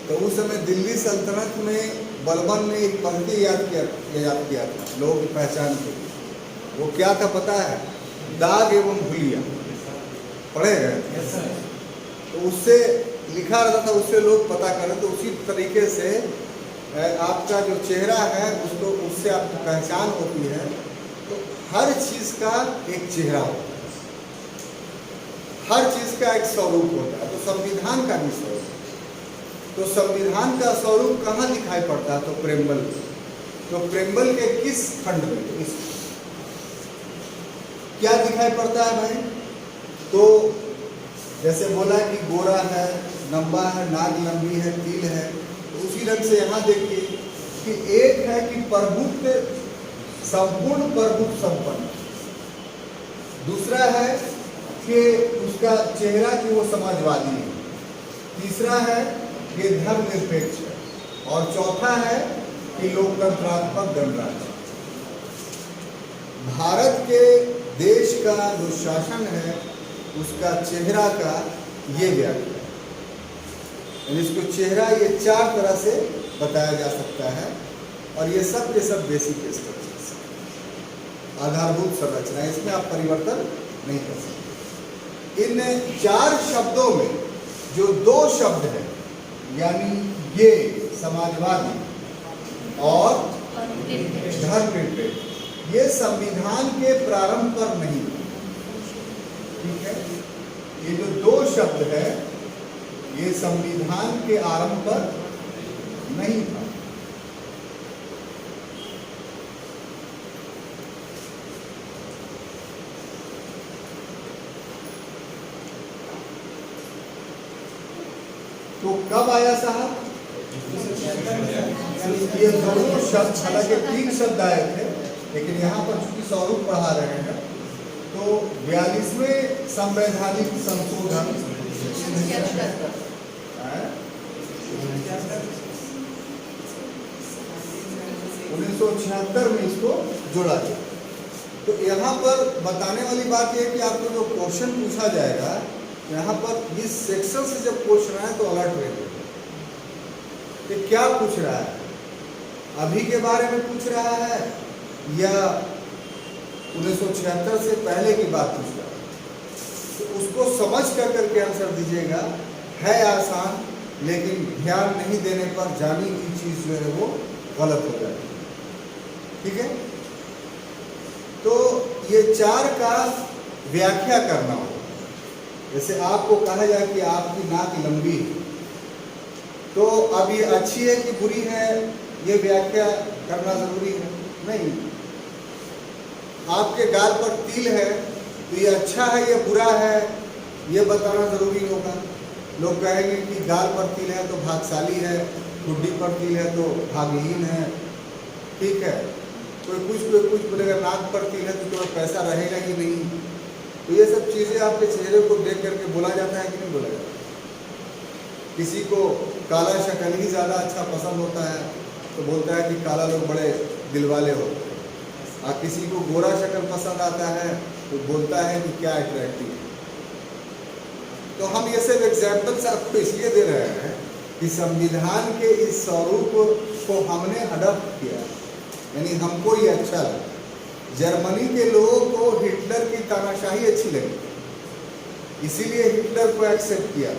तो उस समय दिल्ली सल्तनत में बलबन ने एक पंक्ति याद किया था लोगों की पहचान के लिए। वो क्या था पता है? दाग एवं भूलिया। पढ़े गए? तो उससे लिखा रहता था, उससे लोग पता करें। तो उसी तरीके से आपका जो चेहरा है, उसको उससे आपकी पहचान होती है। तो हर चीज़ का एक चेहरा होता है, हर चीज़ का एक स्वरूप होता है। तो संविधान का भी स्वरूप। तो संविधान का स्वरूप कहाँ दिखाई पड़ता है? तो प्रेमबल। तो प्रेमबल के किस खंड में? तो इस क्या दिखाई पड़ता है भाई? तो जैसे बोला कि गोरा है, लंबा है, नाक लंबी है, कील है। तो उसी ढंग से यहाँ देखिए कि एक है कि प्रभुत्व, संपूर्ण प्रभुत्व संपन्न। दूसरा है कि उसका चेहरा कि वो समाजवादी है। तीसरा है कि धर्मनिरपेक्ष है। और चौथा है कि लोकतंत्रात्मक गणराज्य। भारत के देश का जो शासन है, उसका चेहरा का ये व्याख्या है। इसको चेहरा ये 4 तरह से बताया जा सकता है। और ये सब के सब बेसिक स्ट्रक्चर्स, आधारभूत संरचना, इसमें आप परिवर्तन नहीं कर सकते। इन 4 शब्दों में जो 2 शब्द हैं, यानी ये समाजवादी और धर्मनिरपेक्ष, ये संविधान के प्रारंभ पर नहीं। ठीक है? ये जो 2 शब्द है, ये संविधान के आरंभ पर नहीं था। तो कब आया साहब? ये दोनों शब्द, हालांकि 3 शब्द आए थे, लेकिन यहाँ पर चूंकि स्वरूप पढ़ा रहे हैं तो 42वें संवैधानिक संशोधन 1976 में इसको जोड़ा गया। तो यहाँ पर बताने वाली बात यह है कि आपको जो क्वेश्चन पूछा जाएगा, यहाँ पर इस सेक्शन से जब क्वेश्चन आए तो अलर्ट रहिए कि क्या पूछ रहा है, अभी के बारे में पूछ रहा है या 1976 से पहले की बात पूछ रहा है। तो उसको समझ कर करके आंसर दीजिएगा। है आसान, लेकिन ध्यान नहीं देने पर जानी हुई चीज जो है वो गलत हो जाती है। ठीक है, तो ये 4 का व्याख्या करना हो। जैसे आपको कहा जाए कि आपकी नाक लंबी है, तो अब ये अच्छी है कि बुरी है, ये व्याख्या करना जरूरी है? नहीं। आपके गाल पर तिल है तो ये अच्छा है या बुरा है, ये बताना जरूरी होगा। लोग कहेंगे कि गाल पर तिल है तो भाग्यशाली है, ठुड्डी पर तिल है तो भाग्यहीन है। ठीक है, कोई कुछ बोलेगा नाक पर तिल है तो तुम्हें पैसा रहेगा ही नहीं। तो ये सब चीज़ें आपके चेहरे को देख करके बोला जाता है कि नहीं बोला जाता? किसी को काला शक्ल ही ज़्यादा अच्छा पसंद होता है तो बोलता है कि काला लोग बड़े दिलवाले होते हैं, और किसी को गोरा शक्ल पसंद आता है तो बोलता है कि क्या अट्रैक्टिव है। तो हम ये सब एग्जाम्पल्स आपको इसलिए दे रहे हैं कि संविधान के इस स्वरूप को हमने अडॉप्ट किया, यानी हमको ये अच्छा लगा। जर्मनी के लोगों को हिटलर की तानाशाही अच्छी लगी, इसीलिए हिटलर को एक्सेप्ट किया।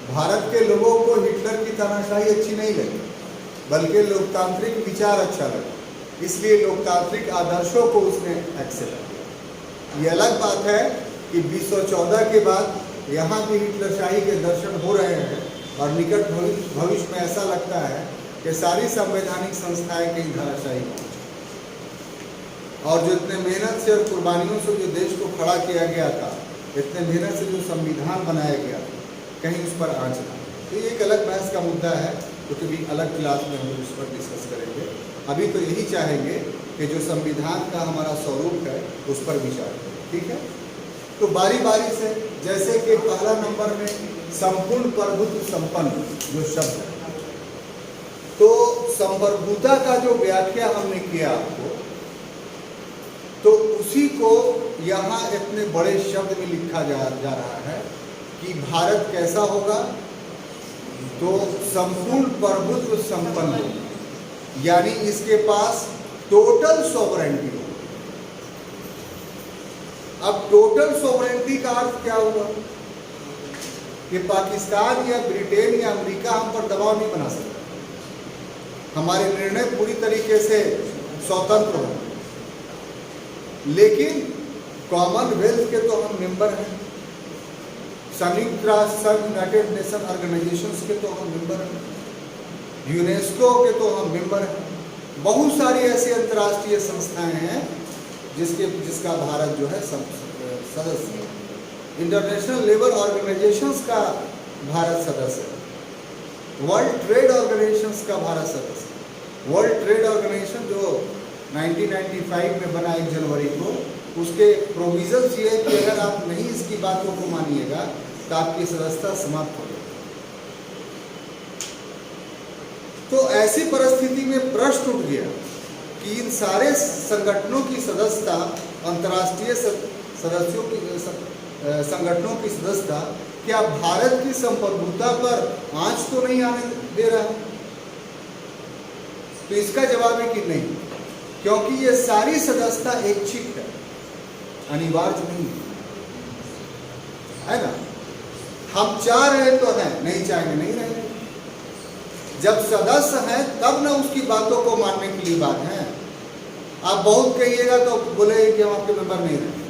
भारत के लोगों को हिटलर की तानाशाही अच्छी नहीं लगी, बल्कि लोकतांत्रिक विचार अच्छा लगा, इसलिए लोकतांत्रिक आदर्शों को उसने एक्सेप्ट किया। ये अलग बात है कि 2014 के बाद यहाँ भी हिटलरशाही के दर्शन हो रहे हैं, और निकट भविष्य में ऐसा लगता है कि सारी संवैधानिक संस्थाएं कहीं धराशायी होंगी, और जो इतने मेहनत से और कुर्बानियों से जो देश को खड़ा किया गया था, इतने मेहनत से जो संविधान बनाया गया, कहीं उस पर आंच ना। तो ये एक अलग बहस का मुद्दा है, तो कभी अलग क्लास में हम उस पर डिस्कस करेंगे। अभी तो यही चाहेंगे कि जो संविधान का हमारा स्वरूप है उस पर विचार करें। ठीक है, तो बारी बारी से, जैसे कि पहला नंबर में संपूर्ण प्रभुत्व संपन्न जो शब्द है, तो संप्रभुता का जो व्याख्या हमने किया आपको, तो उसी को यहाँ इतने बड़े शब्द में लिखा जा रहा है कि भारत कैसा होगा, तो संपूर्ण प्रभुत्व संपन्न होगा, यानी इसके पास टोटल सॉवरेंटी होगा। अब टोटल सॉवरेंटी का अर्थ क्या हुआ कि पाकिस्तान या ब्रिटेन या अमेरिका हम पर दबाव नहीं बना सकता, हमारे निर्णय पूरी तरीके से स्वतंत्र हों। लेकिन कॉमनवेल्थ के तो हम मेंबर हैं, संयुक्त राष्ट्र संघ, यूनाइटेड नेशन ऑर्गेनाइजेशंस के तो हम मेंबर हैं, यूनेस्को के तो हम मेंबर हैं। बहुत सारी ऐसी अंतर्राष्ट्रीय संस्थाएं हैं जिसका भारत जो है सदस्य है। इंटरनेशनल लेबर ऑर्गेनाइजेशंस का भारत सदस्य है, वर्ल्ड ट्रेड ऑर्गेनाइजेशंस का भारत सदस्य है। वर्ल्ड ट्रेड ऑर्गेनाइजेशन जो 1995 में बना 1 जनवरी को, उसके प्रोविजंस ये है कि अगर आप नहीं इसकी बातों को मानिएगा तो आपकी सदस्यता समाप्त हो जाएगी। तो ऐसी परिस्थिति में प्रश्न उठ गया कि इन सारे संगठनों की सदस्यता, अंतर्राष्ट्रीय सदस्यों की संगठनों की सदस्यता, क्या भारत की संप्रभुता पर आंच तो नहीं आने दे रहा? तो इसका जवाब है कि नहीं, क्योंकि ये सारी सदस्यता ऐच्छिक है, अनिवार्य नहीं है ना। हम चाह रहे तो हैं, नहीं चाहेंगे नहीं रहेंगे। जब सदस्य हैं तब ना उसकी बातों को मानने के लिए बात है। आप बहुत कहिएगा तो बोलेंगे कि हम आपके मेंबर नहीं रहे।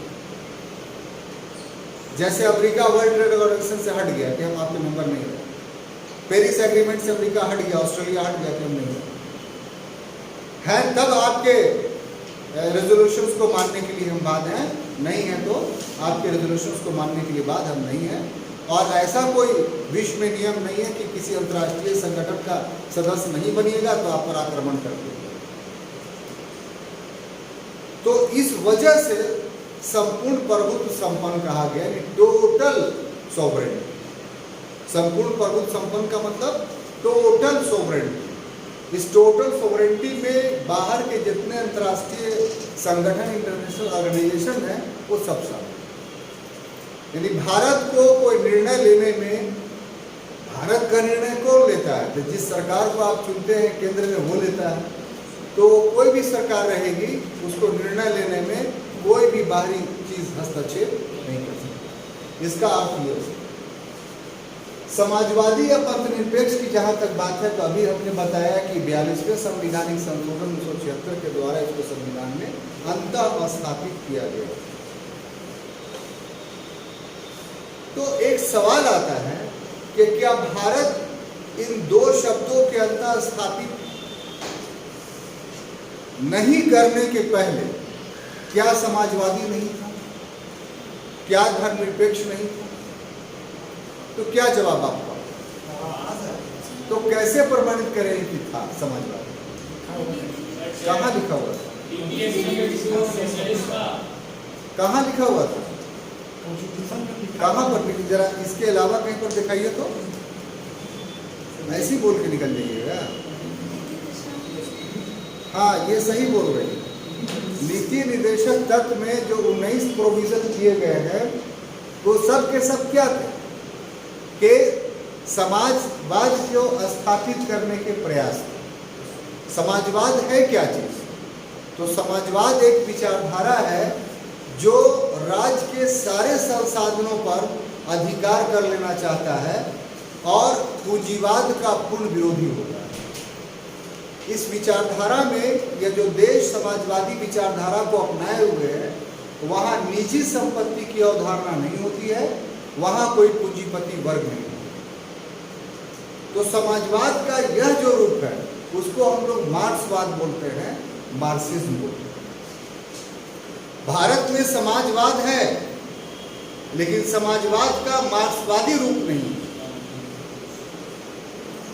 जैसे अमेरिका वर्ल्ड ट्रेड ऑर्गेनाइजेशन से हट गया कि हम आपके मेंबर नहीं रहे, पेरिस एग्रीमेंट से अमेरिका हट गया, ऑस्ट्रेलिया हट गया कि हम नहीं रहे हैं, तब आपके रेजोल्यूशंस को मानने के लिए हम बाद हैं। नहीं है तो आपके रेजोल्यूशंस को मानने के लिए बाद हम नहीं हैं। और ऐसा कोई विश्व में नियम नहीं है कि किसी अंतर्राष्ट्रीय संगठन का सदस्य नहीं बनिएगा तो आप पर आक्रमण कर देंगे। तो इस वजह से संपूर्ण प्रभुत्व संपन्न कहा गया, यानी टोटल सॉवरेनिटी। संपूर्ण प्रभुत्व संपन्न का मतलब टोटल सॉवरेनिटी। इस टोटल सॉवरेनिटी में बाहर के जितने अंतर्राष्ट्रीय संगठन, इंटरनेशनल ऑर्गेनाइजेशन है, वो सब शामिल। यानी भारत को कोई निर्णय लेने में, भारत का निर्णय कौन लेता है? तो जिस सरकार को आप चुनते हैं केंद्र में, वो लेता है। तो कोई भी सरकार रहेगी, उसको निर्णय लेने में कोई भी बाहरी चीज हस्तक्षेप नहीं कर सकती। इसका अर्थ ये है। समाजवादी या पंथनिरपेक्ष की जहां तक बात है, तो अभी हमने बताया कि 42वें संवैधानिक संशोधन 1976 के द्वारा इसको संविधान में अंततः स्थापित किया गया। तो एक सवाल आता है कि क्या भारत इन दो शब्दों के अंततः स्थापित नहीं करने के पहले क्या समाजवादी नहीं था? क्या धर्मनिरपेक्ष नहीं था? तो क्या जवाब आपका? तो कैसे प्रमाणित करें कि था समाजवादी? कहाँ लिखा हुआ था? कहाँ लिखा हुआ था? कहाँ पर? जरा इसके अलावा कहीं पर दिखाइए तो। ऐसे ही बोल के निकल जाइएगा। हाँ, ये सही बोल रहे हैं। नीति निर्देशक तत्व में जो 19 प्रोविजन किए गए हैं, वो सब के सब क्या थे? कि समाजवाद को स्थापित करने के प्रयास। समाजवाद है क्या चीज? तो समाजवाद एक विचारधारा है जो राज्य के सारे संसाधनों पर अधिकार कर लेना चाहता है और पूंजीवाद का पूर्ण विरोधी होता है। इस विचारधारा में यह जो देश समाजवादी विचारधारा को अपनाए हुए है, वहाँ निजी संपत्ति की अवधारणा नहीं होती है, वहाँ कोई पूंजीपति वर्ग नहीं। तो समाजवाद का यह जो रूप है, उसको हम लोग मार्क्सवाद बोलते हैं, मार्क्सिज्म बोलते हैं। भारत में समाजवाद है, लेकिन समाजवाद का मार्क्सवादी रूप नहीं।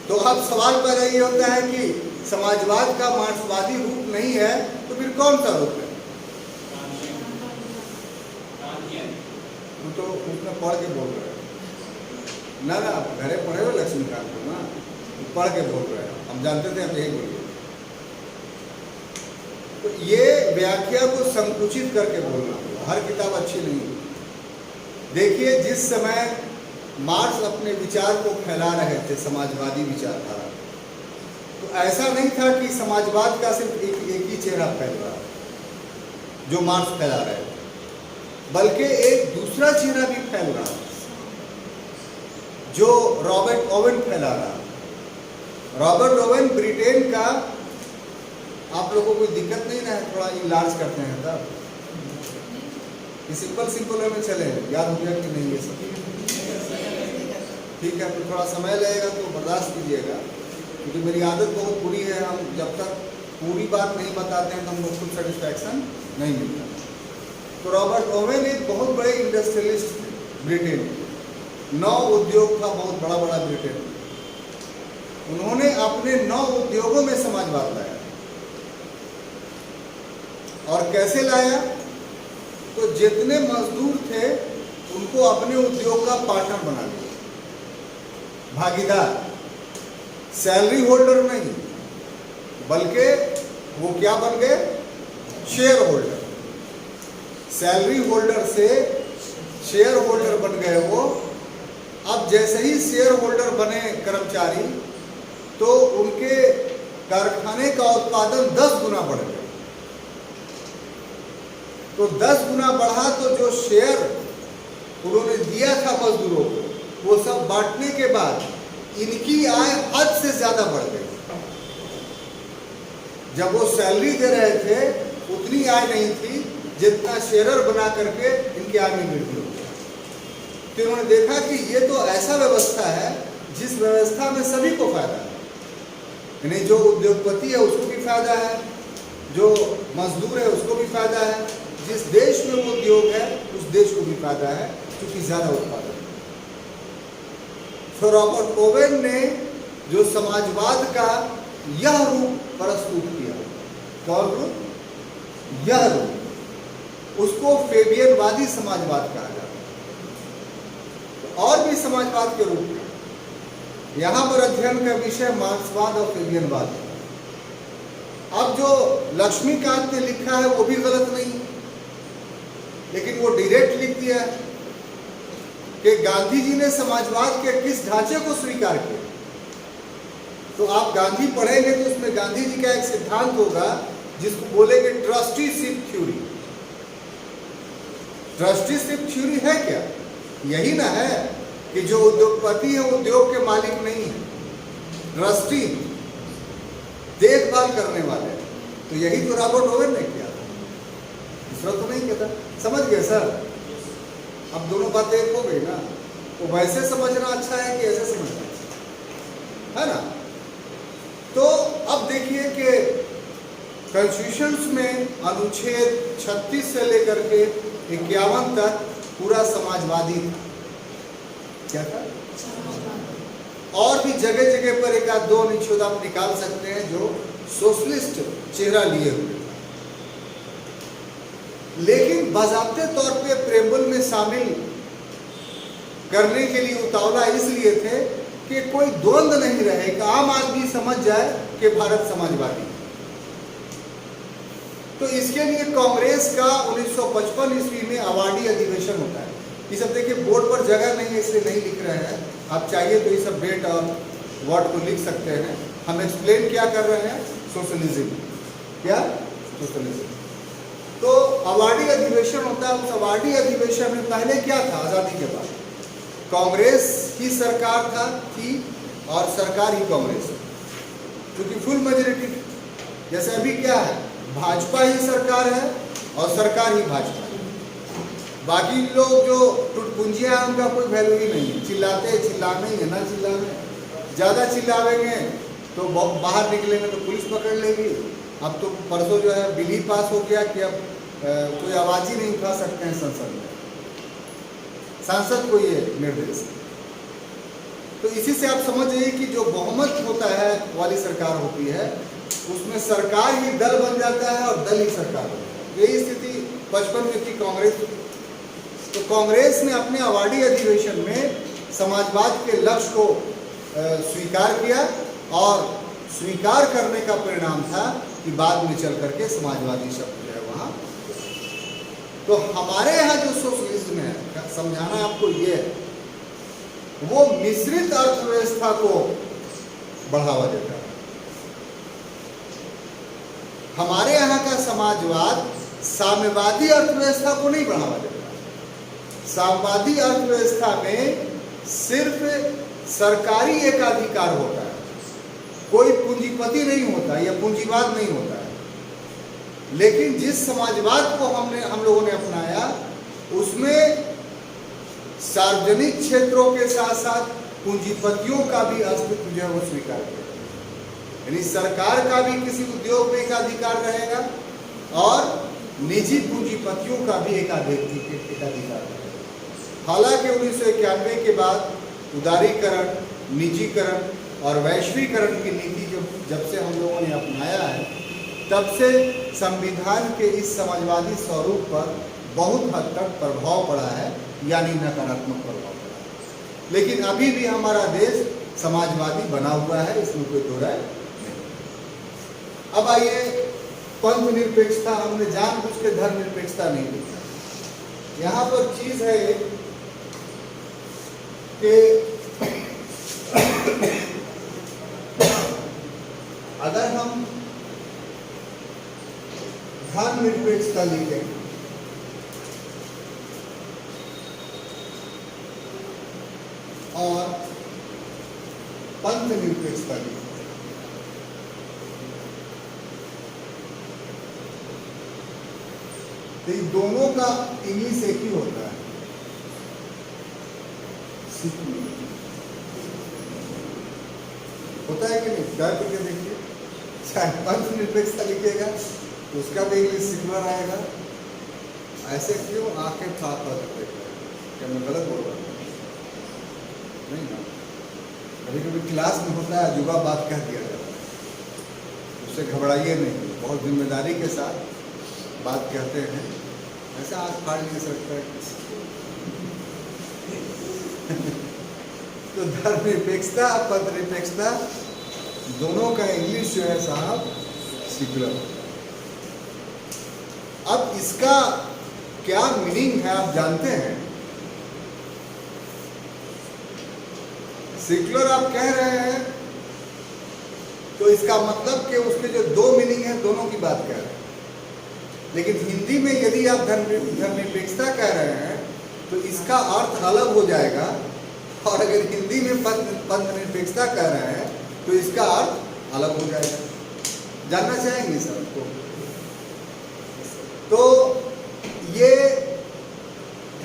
तो अब सवाल पैदा ये होता है कि समाजवाद का मार्क्सवादी रूप नहीं है, तो फिर कौन सा रूप है? तो उसमें पढ़ के बोल रहे हैं ना, आप घरे पढ़े हो लक्ष्मीकांत को ना, पढ़ के बोल रहे हैं। हम जानते थे, हम यही बोलिए। तो ये व्याख्या को संकुचित करके बोलना, हर किताब अच्छी नहीं है। देखिए, जिस समय मार्क्स अपने विचार को फैला रहे थे, समाजवादी विचारधारा, तो ऐसा नहीं था कि समाजवाद का सिर्फ एक ही चेहरा फैल रहा जो मार्क्स फैला रहे थे, बल्कि एक दूसरा चेहरा भी फैल रहा जो रॉबर्ट ओवेन फैला रहा। रॉबर्ट ओवेन ब्रिटेन का, आप लोगों को कोई दिक्कत नहीं ना है, थोड़ा इलाज करते हैं तब ये सिंपल में चले, याद हो गया कि नहीं? ये सब ठीक है, तो थोड़ा समय लगेगा तो बर्दाश्त कीजिएगा, क्योंकि मेरी आदत बहुत बुरी है। हम जब तक पूरी बात नहीं बताते हैं तो हमको खुद सेटिस्फैक्शन नहीं मिलता। तो रॉबर्ट ओवेन एक बहुत बड़े इंडस्ट्रियलिस्ट थे ब्रिटेन में। 9 उद्योग था, बहुत बड़ा ब्रिटेन। उन्होंने अपने 9 उद्योगों में समाजवाद लाया। और कैसे लाया? तो जितने मजदूर थे उनको अपने उद्योग का पार्टनर बना लिया, भागीदार। सैलरी होल्डर नहीं, बल्कि वो क्या बन गए? Share holder. सैलरी होल्डर से शेयर होल्डर बन गए वो। अब जैसे ही शेयर होल्डर बने कर्मचारी, तो उनके कारखाने का उत्पादन 10 गुना बढ़ गया। तो 10 गुना बढ़ा, तो जो शेयर उन्होंने दिया था मजदूरों को, वो सब बांटने के बाद इनकी आय हद से ज्यादा बढ़ गई। जब वो सैलरी दे रहे थे, उतनी आय नहीं थी जितना शेयरर बना करके इनकी आय में वृद्धि हो गया। फिर उन्होंने देखा कि ये तो ऐसा व्यवस्था है जिस व्यवस्था में सभी को फायदा है। यानी जो उद्योगपति है उसको भी फायदा है, जो मजदूर है उसको भी फायदा है, जिस देश में वो उद्योग है उस देश को भी फायदा है, क्योंकि ज्यादा उत्पादन। तो रॉबर्ट ओवेन ने जो समाजवाद का यह रूप प्रस्तुत किया, कौन रूप? यह रूप उसको फेबियनवादी समाजवाद कहा जाता है। और भी समाजवाद के रूप में यहाँ पर अध्ययन का विषय मार्क्सवाद और फेबियनवाद है। अब जो लक्ष्मीकांत ने लिखा है वो भी गलत नहीं, लेकिन वो डायरेक्ट लिख दिया है कि गांधी जी ने समाजवाद के किस ढांचे को स्वीकार किया। तो आप गांधी पढ़ेंगे तो उसमें गांधी जी का एक सिद्धांत होगा जिसको बोलेंगे ट्रस्टीशिप थ्योरी। ट्रस्टीशिप थ्योरी है क्या? यही ना है कि जो उद्योगपति है वो उद्योग के मालिक नहीं है, ट्रस्टी देखभाल करने वाले हैं। तो यही तो रॉबर्ट ओवेन ने किया, दूसरा तो नहीं कहता। समझ गए सर? अब दोनों बातें एक हो गई ना। तो वैसे समझना अच्छा है कि ऐसे समझना अच्छा है ना? तो अब देखिए कि कॉन्स्टिट्यूशन में अनुच्छेद 36 से लेकर के 51 तक पूरा समाजवादी था। क्या था? और भी जगह जगह पर एक आध दो अनुच्छेद आप निकाल सकते हैं जो सोशलिस्ट चेहरा लिए हुए था, लेकिन बाज़ाब्ते तौर पे प्रेम्बल में शामिल करने के लिए उतावला इसलिए थे कि कोई द्वंद्व नहीं रहे, कि आम आदमी समझ जाए कि भारत समाजवादी है। तो इसके लिए कांग्रेस का 1955 ईस्वी में अवार्डी अधिवेशन होता है। ये सब देखिए बोर्ड पर जगह नहीं है इसलिए नहीं लिख रहे हैं, आप चाहिए तो ये सब डेट और वर्ड को लिख सकते हैं। हम एक्सप्लेन क्या कर रहे हैं? सोशलिज्म। क्या? सोशलिज्म। तो अवार्डी अधिवेशन होता है। उस अवार्डी अधिवेशन में पहले क्या था? आज़ादी के बाद कांग्रेस ही सरकार थी और सरकार ही कांग्रेस, क्योंकि फुल मेजोरिटी। जैसे अभी क्या है, भाजपा ही सरकार है और सरकार ही भाजपा है। बाकी लोग जो टुटपुंजियां हैं उनका कोई वैल्यू ही नहीं है। चिल्लाते चिल्लाने ही है ना, चिल्लाने ज़्यादा चिल्लावेंगे तो बाहर निकलेंगे तो पुलिस पकड़ लेगी। अब तो परसों जो है बिल ही पास हो गया कि अब कोई आवाज़ ही नहीं उठा सकते हैं संसद में, सांसद को ये निर्देश। तो इसी से आप समझ जाइए कि जो बहुमत होता है वाली सरकार होती है उसमें सरकार ही दल बन जाता है और दल ही सरकार बनता है। यही स्थिति 55 में थी कांग्रेस। तो कांग्रेस ने अपने अवार्डी अधिवेशन में समाजवाद के लक्ष्य को स्वीकार किया और स्वीकार करने का परिणाम था कि बाद में चल करके समाजवादी शब्द जो है वहाँ। तो हमारे यहाँ जो सोशलिज्म है, समझाना आपको ये है, वो मिश्रित अर्थव्यवस्था को बढ़ावा देता है। हमारे यहाँ का समाजवाद साम्यवादी अर्थव्यवस्था को नहीं बढ़ावा देता। साम्यवादी अर्थव्यवस्था में सिर्फ सरकारी एकाधिकार होता है, कोई पूंजीपति नहीं होता या पूंजीवाद नहीं होता है। लेकिन जिस समाजवाद को हम लोगों ने अपनाया उसमें सार्वजनिक क्षेत्रों के साथ साथ पूंजीपतियों का भी अस्तित्व जो है वो स्वीकार किया, यानी सरकार का भी किसी उद्योग में एकाधिकार रहेगा और निजी पूंजीपतियों का भी एकाधिकार रहेगा। हालांकि 1991 के बाद उदारीकरण, निजीकरण और वैश्वीकरण की नीति जब से हम लोगों ने अपनाया है, तब से संविधान के इस समाजवादी स्वरूप पर बहुत हद तक प्रभाव पड़ा है, यानी नकारात्मक प्रभाव पड़ा है। लेकिन अभी भी हमारा देश समाजवादी बना हुआ है, इसमें कोई दो राय नहीं। अब आइए पंथ निरपेक्षता। हमने जानबूझ के धर्म निरपेक्षता नहीं लिखा। यहाँ पर चीज है कि अगर हम धर्म निरपेक्षता लिखें और पंथ निरपेक्षता लिखें, तो इन दोनों का इंग्लिश एक ही होता है, होता है कि नहीं? क्या करके देखिए, चाहे पंथ निरपेक्षता लिखिएगा तो उसका भी इंग्लिश सिकुलर आएगा। ऐसे क्यों आंखें फाँक करते? क्या मैं गलत बोल रहा हूँ? नहीं ना, कभी कभी क्लास में होता है अजूबा बात कह दिया जाता है, उससे घबराइए नहीं, बहुत जिम्मेदारी के साथ बात कहते हैं। ऐसा आज फाड़ नहीं सकता है। तो धर्मनिरपेक्षता पथनिरपेक्षता दोनों का इंग्लिश जो है साहब सेक्युलर। अब इसका क्या मीनिंग है आप जानते हैं? सेक्युलर आप कह रहे हैं तो इसका मतलब कि उसके जो दो मीनिंग है दोनों की बात कह रहे हैं। लेकिन हिंदी में यदि आप धर्मनिरपेक्षता कह रहे हैं तो इसका अर्थ अलग हो जाएगा, और अगर हिंदी में पथनिरपेक्षता कह रहे हैं तो इसका अर्थ अलग हो जाएगा। जानना चाहेंगे सर को? तो ये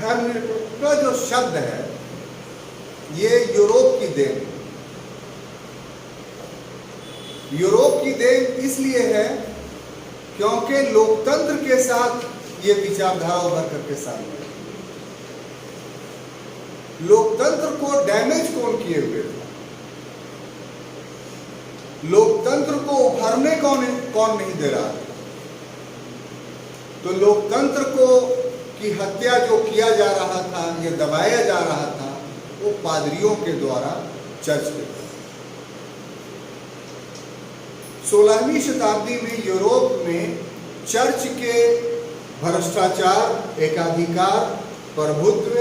धर्मनिरपेक्षता जो शब्द है ये यूरोप की देन, यूरोप की देन इसलिए है क्योंकि लोकतंत्र के साथ ये विचारधारा उभर करके सामने आई। लोकतंत्र को डैमेज कौन किए हुए था? लोकतंत्र को उभरने कौन नहीं दे रहा था? तो लोकतंत्र को की हत्या जो किया जा रहा था या दबाया जा रहा था वो पादरियों के द्वारा चर्च के। 16वीं शताब्दी में यूरोप में चर्च के भ्रष्टाचार, एकाधिकार, प्रभुत्व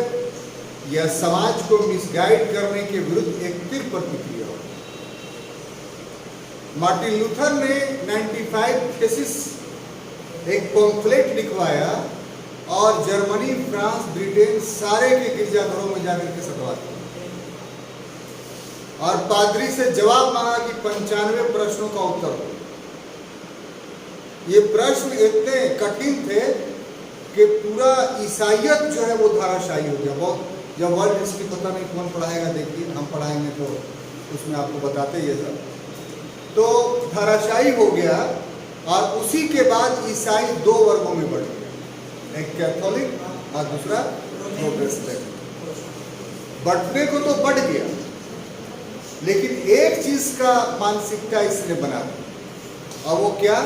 या समाज को मिसगाइड करने के विरुद्ध एक तीव्र प्रतिक्रिया हुई। मार्टिन लूथर ने 95 थीसिस एक पम्फलेट लिखवाया और जर्मनी, फ्रांस, ब्रिटेन सारे के गिरजाघरों में जाकर के सटवा दिया और पादरी से जवाब मांगा कि 95 प्रश्नों का उत्तर हो। ये प्रश्न इतने कठिन थे कि पूरा ईसाइयत जो है वो धाराशायी हो गया। बहुत जब वर्ल्ड हिस्ट्री पता नहीं कौन पढ़ाएगा, देखिए हम पढ़ाएंगे तो उसमें आपको बताते ये सब। तो धाराशायी हो गया और उसी के बाद ईसाई दो वर्गों में बढ़ गया, एक कैथोलिक और दूसरा प्रोटेस्टेंट। बढ़ने को तो बढ़ गया, लेकिन एक चीज का मानसिकता इसने बना दी, और वो क्या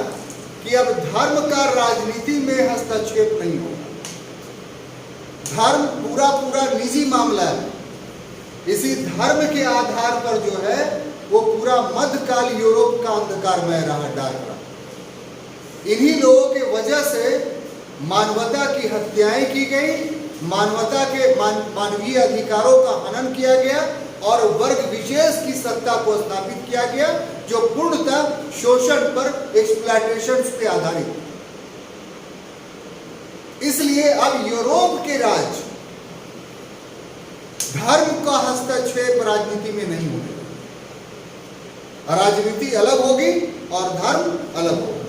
कि अब धर्म का राजनीति में हस्तक्षेप नहीं होगा। धर्म पूरा पूरा निजी मामला है। इसी धर्म के आधार पर जो है वो पूरा मध्यकाल यूरोप का अंधकारमय रहा, डार्क रहा। इन्हीं लोगों के वजह से मानवता की हत्याएं की गई, मानवता के मानवीय अधिकारों का हनन किया गया और वर्ग विशेष की सत्ता को स्थापित किया गया जो पूर्णतः शोषण पर, एक्सप्लॉयटेशन पे आधारित है। इसलिए अब यूरोप के राज्य धर्म का हस्तक्षेप राजनीति में नहीं होगा। राजनीति अलग होगी और धर्म अलग होगा।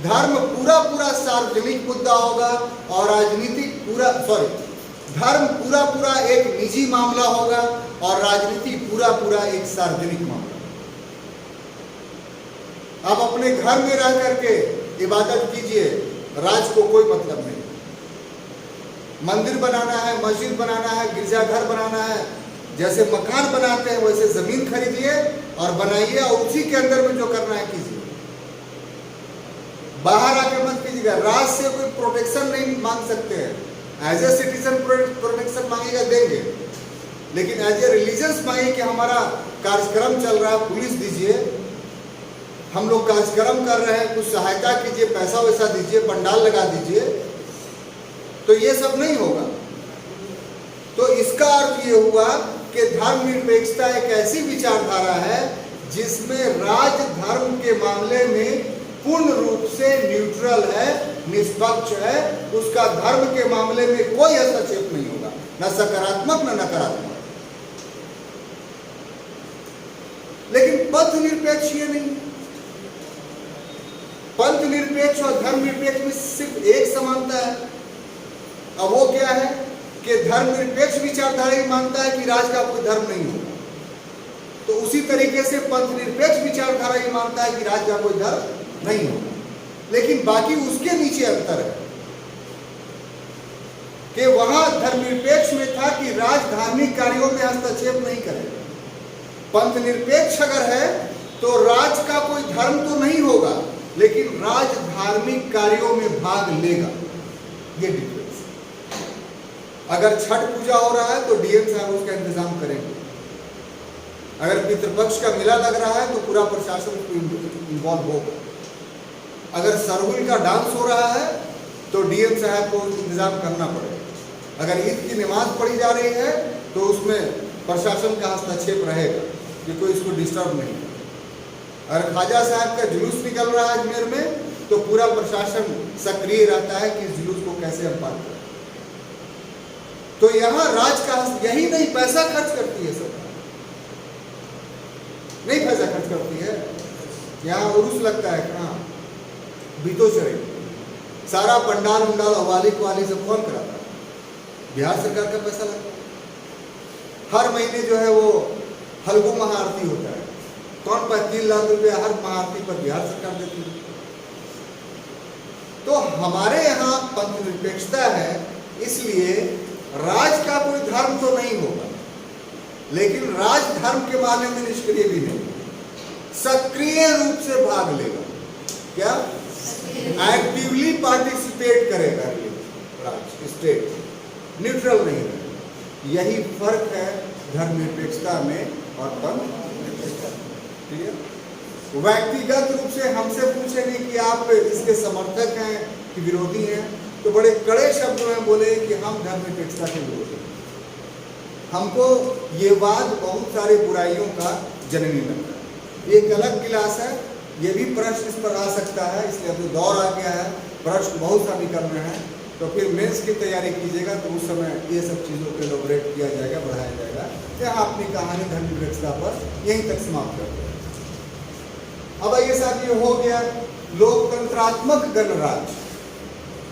धर्म पूरा पूरा सार्वजनिक मुद्दा होगा और राजनीति धर्म पूरा पूरा एक निजी मामला होगा और राजनीति पूरा पूरा एक सार्वजनिक मामला। आप अपने घर में रह करके इबादत कीजिए, राज को कोई मतलब नहीं। मंदिर बनाना है, मस्जिद बनाना है, गिरजाघर बनाना है, जैसे मकान बनाते हैं वैसे जमीन खरीदिए और बनाइए और उसी के अंदर में जो करना है कीजिए। बाहर आके मत कीजिएगा। राज से कोई प्रोटेक्शन नहीं मांग सकते हैं। एज ए सिटीजन प्रोटेक्शन मांगेगा, देंगे, लेकिन एज ए रिलीजियस मांगे कि हमारा कार्यक्रम चल रहा है, पुलिस दीजिए, हम लोग कार्यक्रम कर रहे हैं, कुछ सहायता कीजिए, पैसा वैसा दीजिए, पंडाल लगा दीजिए, तो ये सब नहीं होगा। तो इसका अर्थ ये हुआ कि धर्मनिरपेक्षता एक ऐसी विचारधारा है जिसमें राज धर्म के मामले में पूर्ण रूप से न्यूट्रल है, निष्पक्ष है। उसका धर्म के मामले में कोई हस्तक्षेप नहीं होगा, न सकारात्मक न नकारात्मक। लेकिन पंथ निरपेक्ष ये नहीं। पंथ निरपेक्ष और धर्म निरपेक्ष में सिर्फ एक समानता है। अब वो क्या है कि धर्मनिरपेक्ष विचारधारा ही मानता है कि राज का कोई धर्म नहीं होगा, तो उसी तरीके से पंथ निरपेक्ष विचारधारा ही मानता है कि राज का कोई धर्म नहीं होगा। लेकिन बाकी उसके नीचे अंतर है कि वहां धर्मनिरपेक्ष में था कि राज धार्मिक कार्यों में हस्तक्षेप नहीं करेगा। पंथ निरपेक्ष अगर है तो राज का कोई धर्म तो नहीं होगा, लेकिन राज धार्मिक कार्यों में भाग लेगा। ये डिफरेंस। अगर छठ पूजा हो रहा है तो डीएम साहब उसका इंतजाम करेंगे। अगर पितृपक्ष का मेला लग रहा है तो पूरा प्रशासन इन्वॉल्व होगा। अगर सरहुल का डांस हो रहा है तो डीएम साहब को इंतजाम करना पड़ेगा। अगर ईद की नमाज पढ़ी जा रही है तो उसमें प्रशासन का हस्तक्षेप रहेगा कि कोई इसको डिस्टर्ब नहीं करे। अगर ख्वाजा साहब का जुलूस निकल रहा है अजमेर में तो पूरा प्रशासन सक्रिय रहता है कि इस जुलूस को कैसे हम पार करें। तो यहाँ राज का यही नहीं, पैसा खर्च करती है सरकार, नहीं पैसा खर्च करती है। यहाँ उर्स लगता है कहाँ, बीतो चढ़े, सारा पंडाल उंडाल हवाली वाली सब कौन कराता है? बिहार सरकार का पैसा लगता है। हर महीने जो है वो हल्गू महाआरती होता है, कौन 3 लाख रुपया हर महाआरती पर बिहार सरकार देती है। तो हमारे यहाँ पंथ निरपेक्षता है, इसलिए राज का कोई धर्म तो नहीं होगा, लेकिन राज धर्म के मामले में निष्क्रिय भी नहीं, सक्रिय रूप से भाग लेगा। क्या? एक्टिवली पार्टिसिपेट करेगा राज, स्टेट न्यूट्रल नहीं रहेगा। यही फर्क है धर्मनिरपेक्षता में और पंथ निरपेक्षता में। ठीक है? व्यक्तिगत रूप से हमसे पूछेंगे कि आप इसके समर्थक हैं कि विरोधी हैं, तो बड़े कड़े शब्दों में बोले कि हम धर्मनिरपेक्षता के विरोधी हैं। हमको ये बात बहुत सारी बुराइयों का जननी लगता है। एक अलग क्लास है, ये भी प्रश्न इस पर आ सकता है, इसलिए अभी दौर आ गया है, प्रश्न बहुत सा करना है। तो फिर मेंस की तैयारी कीजिएगा तो उस समय ये सब चीज़ों को एलोबरेट किया जाएगा, बढ़ाया जाएगा। यहाँ अपनी कहानी धर्मनिरपेक्षता पर यहीं तक समाप्त करते हैं। अब ये साहब ये हो गया लोकतंत्रात्मक गणराज्य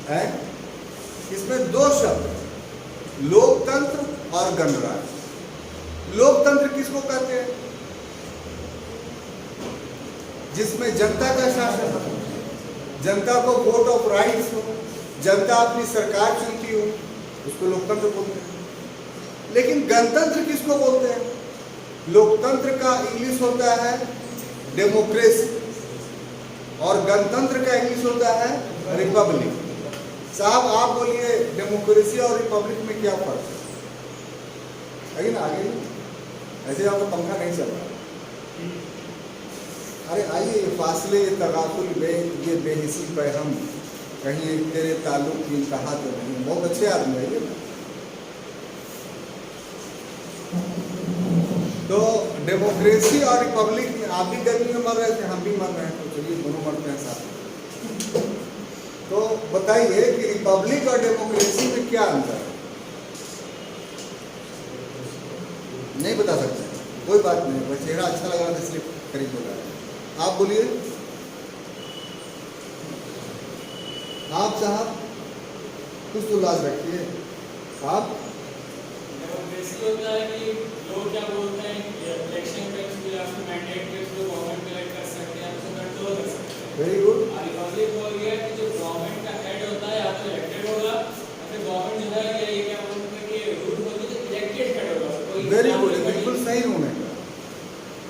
है। इसमें 2 शब्द, लोकतंत्र और गणराज्य। लोकतंत्र किसको कहते हैं? जिसमें जनता का शासन हो, जनता को वोट ऑफ राइट्स हो, जनता अपनी सरकार चुनती हो, उसको लोकतंत्र बोलते हैं। लेकिन गणतंत्र किसको बोलते हैं? लोकतंत्र का इंग्लिश होता है डेमोक्रेसी और गणतंत्र का इंग्लिश होता है रिपब्लिक। साहब आप बोलिए डेमोक्रेसी और रिपब्लिक में क्या फर्क है? ना आगे ऐसे आपका पंखा नहीं चल रहा। अरे आइए, ये फासले, ये तगाफुल, ये बेहिसी पैहम, कहीं तेरे ताल्लुक की कहा तो नहीं। बहुत अच्छे आदमी है ये। तो डेमोक्रेसी और रिपब्लिक में आप भी गर्मी में मर रहे थे, हम भी मर रहे हैं, तो चलिए दोनों मरते हैं साथ। तो बताइए कि रिपब्लिक और डेमोक्रेसी में क्या अंतर है? नहीं बता सकते, कोई बात नहीं, बस चेहरा अच्छा लग रहा था इसलिए करीब बोला है। आप बोलिए। आप साहब कुछ तो लाज रखिए। आप
डेमोक्रेसी होता है कि लोग क्या बोलते हैं, इलेक्शन पे मैंडेट पे जो गवर्नमेंट इलेक्ट कर सकते हैं, उसको कंट्रोल कर सकते हैं।
Very good.
रिपब्लिक हो गया कि जो गवर्नमेंट का हेड होता है या तो इलेक्टेड होगा, या फिर गवर्नमेंट जो है ये क्या बोलते हैं कि रूल होती है इलेक्टेड हेड होगा।
वेरी गुड, बिल्कुल सही होने का।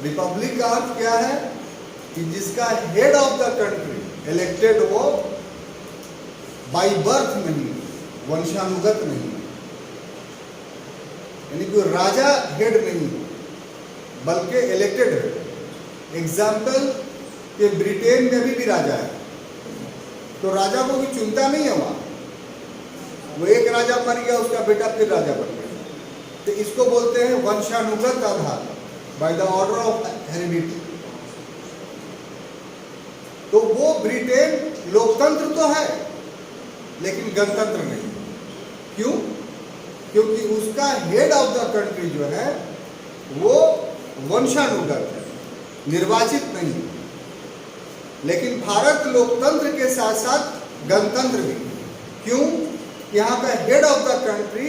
रिपब्लिक का अर्थ क्या है कि जिसका head of the country elected हो, बाई बर्थ नहीं, वंशानुगत नहीं, यानी कोई राजा हेड नहीं बल्कि इलेक्टेड हेड। एग्जाम्पल कि ब्रिटेन में भी राजा है, तो राजा को भी चुनता नहीं है वहां, वो एक राजा मर गया, उसका बेटा फिर राजा बन गया। तो इसको बोलते हैं वंशानुगत आधार, by the order of heredity. तो वो ब्रिटेन लोकतंत्र तो है लेकिन गणतंत्र नहीं। क्यों? क्योंकि उसका हेड ऑफ द कंट्री जो है वो वंशानुगत है, निर्वाचित नहीं। लेकिन भारत लोकतंत्र के साथ साथ गणतंत्र भी। क्यों? यहाँ का head of the country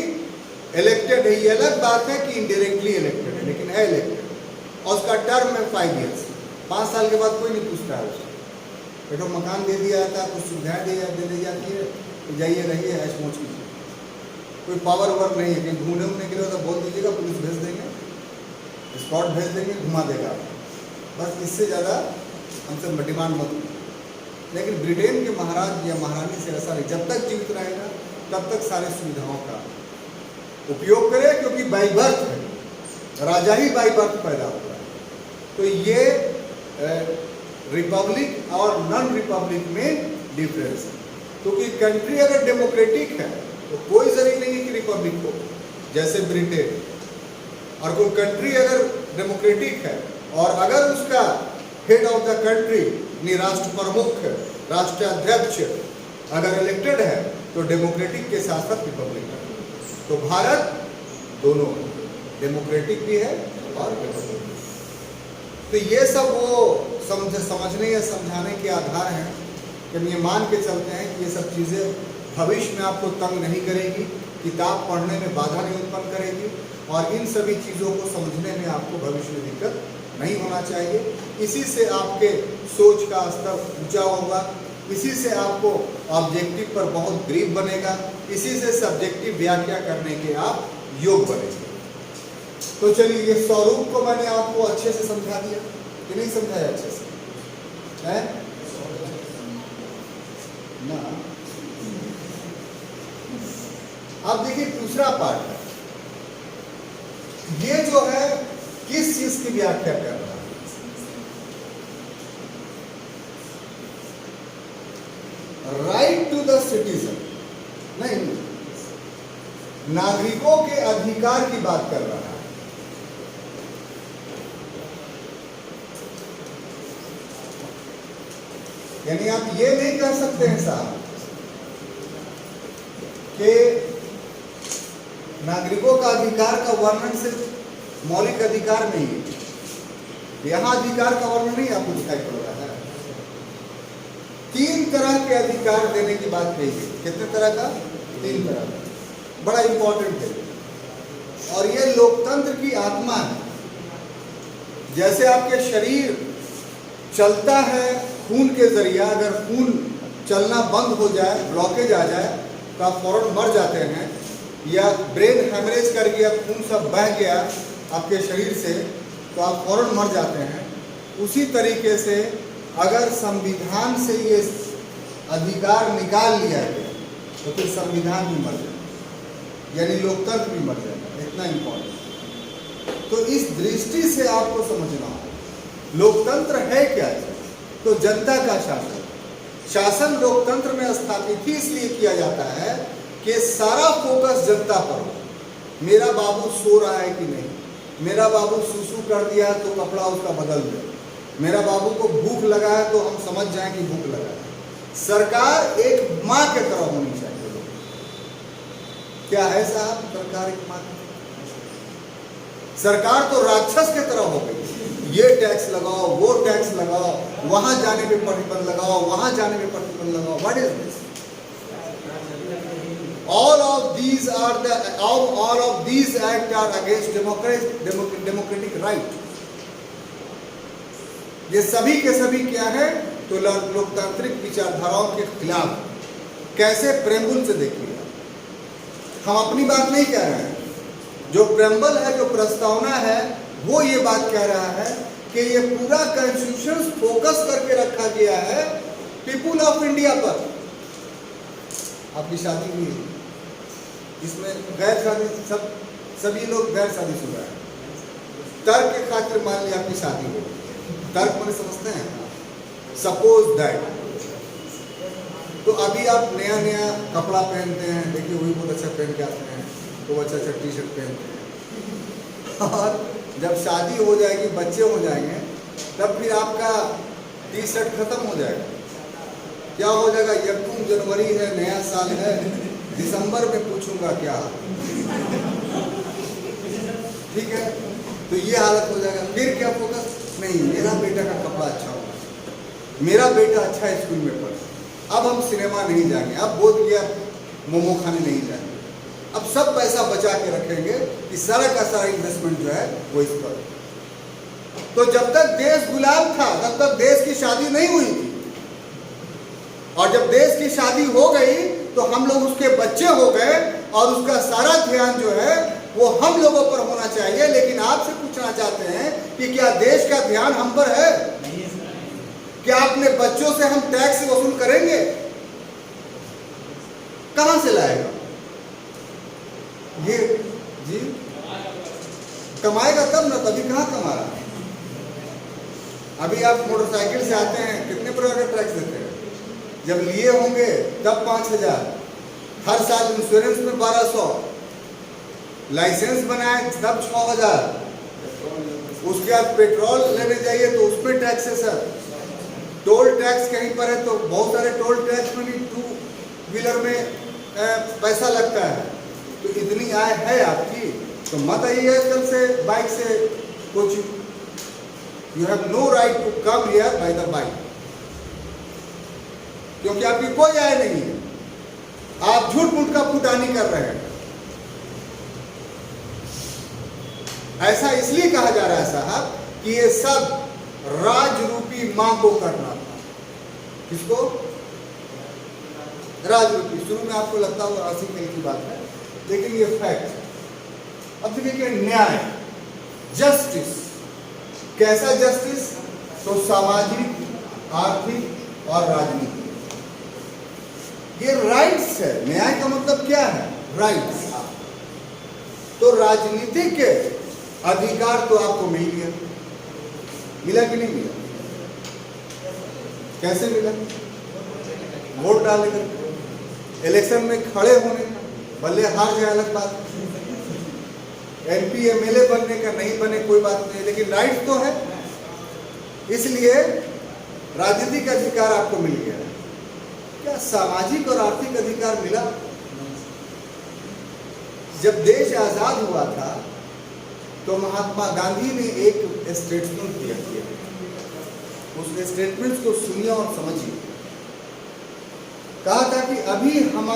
elected है। ये अलग बात है कि इनडायरेक्टली इलेक्टेड है, लेकिन है इलेक्टेड और उसका टर्म है 5 ईयर्स। 5 साल के बाद कोई नहीं पूछता है उसको। बेटो मकान दे दिया जाता है, कुछ सुविधाएं दे दी जाती है, तो जाइए रहिए, ऐश मौज कीजिए। कोई पावर वर्क नहीं है। कहीं घूमने उमने के लिए तो बोल दीजिएगा, पुलिस भेज देंगे, स्पॉट भेज देंगे, घुमा देगा। बस इससे ज़्यादा हमसे डिमांड मत करो। लेकिन ब्रिटेन के महाराज या महारानी से ऐसा नहीं, जब तक जीवित रहेगा तब तक सारी सुविधाओं का उपयोग करे, क्योंकि बाई बर्थ है, राजा ही बाई बर्थ पैदा होता है। तो ये रिपब्लिक और नॉन रिपब्लिक में डिफरेंस है। क्योंकि कंट्री अगर डेमोक्रेटिक है तो कोई जरूरी नहीं है कि रिपब्लिक हो, जैसे ब्रिटेन। और कोई कंट्री अगर डेमोक्रेटिक है और अगर उसका हेड ऑफ द कंट्री राष्ट्र प्रमुख, राष्ट्राध्यक्ष अगर इलेक्टेड है तो डेमोक्रेटिक के साथ साथ रिपब्लिक है। तो भारत दोनों डेमोक्रेटिक भी है और रिपब्लिक भी। तो ये सब वो समझने या समझाने के आधार हैं कि हम ये मान के चलते हैं कि ये सब चीज़ें भविष्य में आपको तंग नहीं करेगी, किताब पढ़ने में बाधा नहीं उत्पन्न करेगी, और इन सभी चीज़ों को समझने में आपको भविष्य में दिक्कत नहीं होना चाहिए। इसी से आपके सोच का स्तर ऊंचा होगा, इसी से आपको ऑब्जेक्टिव पर बहुत ग्रीप बनेगा, इसी से सब्जेक्टिव व्याख्या करने के आप योग बनेंगे। तो चलिए, ये स्वरूप को मैंने आपको अच्छे से समझा दिया कि नहीं समझाया अच्छे से है ना। अब देखिए दूसरा पार्ट है, ये जो है किस चीज की व्याख्या कर रहा है। राइट टू द सिटीजन, नहीं, नागरिकों के अधिकार की बात कर रहा है। यानी आप ये नहीं कह सकते हैं साहब कि नागरिकों का अधिकार का वर्णन सिर्फ मौलिक अधिकार नहीं है। यहां अधिकार का वर्णन नहीं आपको दिखाई पड़ रहा है। 3 तरह के अधिकार देने की बात कही गई। कितने तरह का? 3 तरह का। बड़ा इंपॉर्टेंट है, और ये लोकतंत्र की आत्मा है। जैसे आपके शरीर चलता है खून के जरिए, अगर खून चलना बंद हो जाए, ब्लॉकेज आ जाए, तो आप फौरन मर जाते हैं, या ब्रेन हेमरेज कर गया, खून सब बह गया आपके शरीर से, तो आप फौरन मर जाते हैं। उसी तरीके से अगर संविधान से ये अधिकार निकाल लिया गया तो फिर संविधान भी मर जाएगा, यानी लोकतंत्र भी मर जाएगा। इतना इम्पोर्टेंट। तो इस दृष्टि से आपको समझना हो लोकतंत्र है क्या। तो जनता का शासन, शासन लोकतंत्र में स्थापित ही इसलिए किया जाता है कि सारा फोकस जनता पर हो। मेरा बाबू सो रहा है कि नहीं, मेरा बाबू सुसु कर दिया तो कपड़ा उसका बदल दे, मेरा बाबू को भूख लगा है तो हम समझ जाएं कि भूख लगा है। सरकार एक माँ के तरह होनी चाहिए। क्या है साहब सरकार एक माँ? सरकार तो राक्षस के तरह हो गई। ये टैक्स लगाओ, वो टैक्स लगाओ, वहां जाने पे प्रतिबंध लगाओ, वहां जाने पे प्रतिबंध लगाओ। What is this? All of these acts are against democratic right. ये सभी के सभी क्या है? तो लोकतांत्रिक विचारधाराओं के खिलाफ। कैसे? प्रेम्बल से देखिए। हम अपनी बात नहीं कह रहे हैं, जो प्रेम्बल है, जो प्रस्तावना है, वो ये बात कह रहा है कि ये पूरा कॉन्स्टिट्यूशन फोकस करके रखा गया है पीपुल ऑफ इंडिया पर। आपकी शादी हुई, इसमें गैर शादी, सभी लोग गैर शादीशुदा हैं। तर्क के खातिर मान लिया आपकी शादी हो, तर्क मैंने समझते हैं, सपोज दैट। तो अभी आप नया नया कपड़ा पहनते हैं, देखिए वही बहुत अच्छा पहन के आते हैं, तो अच्छा अच्छा टी शर्ट पहनते हैं, और जब शादी हो जाएगी, बच्चे हो जाएंगे, तब फिर आपका टी शर्ट खत्म हो जाएगा। क्या हो जाएगा? 1 जनवरी है, नया साल है, दिसंबर में पूछूंगा क्या हाल। ठीक है, तो ये हालत हो जाएगा। फिर क्या फोकस? नहीं, मेरा बेटा का कपड़ा अच्छा होगा, मेरा बेटा अच्छा स्कूल में पढ़े, अब हम सिनेमा नहीं जाएंगे, अब बोध गया मोमो खाने नहीं जाएंगे, अब सब पैसा बचा के रखेंगे कि सारा का सारा इन्वेस्टमेंट जो है वो इस पर। तो जब तक देश गुलाम था तब तक देश की शादी नहीं हुई थी, और जब देश की शादी हो गई तो हम लोग उसके बच्चे हो गए, और उसका सारा ध्यान जो है वो हम लोगों पर होना चाहिए। लेकिन आपसे पूछना चाहते हैं कि क्या देश का ध्यान हम पर है? क्या अपने बच्चों से हम टैक्स वसूल करेंगे? कहां से लाएगा? ये कमाएगा तब ना, तभी कहाँ कमा रहा है। अभी आप मोटरसाइकिल से आते हैं, कितने प्रकार का टैक्स देते हैं? जब लिए होंगे तब 5,000, हर साल इंश्योरेंस में 1,200, लाइसेंस बनाए तब 6,000, उसके बाद पेट्रोल लेने जाइए तो उस पर टैक्स है सर, टोल टैक्स कहीं पर है तो बहुत सारे टोल टैक्स में भी 2 व्हीलर में पैसा लगता है। तो इतनी आय है आपकी तो मत आइए कल से बाइक से कुछ। You have no right to come here by the bike, क्योंकि आपकी कोई आय नहीं है, आप झूठ मूठ का फुटानी कर रहे हैं। ऐसा इसलिए कहा जा रहा है साहब कि ये सब राजरूपी मां को करना था। किसको? राजरूपी। शुरू में आपको लगता होगा 80 की बात है, लेकिन ये फैक्ट। अब देखिए न्याय, जस्टिस, कैसा जस्टिस? तो सामाजिक, आर्थिक और राजनीतिक, ये राइट्स है। न्याय का मतलब क्या है? राइट्स। तो राजनीतिक के अधिकार तो आपको मिल गया, मिला कि नहीं मिला? कैसे मिला? वोट डालने का, इलेक्शन में खड़े होने का, भले हार जाए अलग बात, MP MLA बनने का, नहीं बने कोई बात नहीं, लेकिन राइट तो है। इसलिए राजनीतिक अधिकार आपको मिल गया। क्या सामाजिक और आर्थिक अधिकार मिला? जब देश आजाद हुआ था तो महात्मा गांधी ने एक स्टेटमेंट दिया किया, उस स्टेटमेंट को सुनिए और समझिए। कहा था कि अभी हम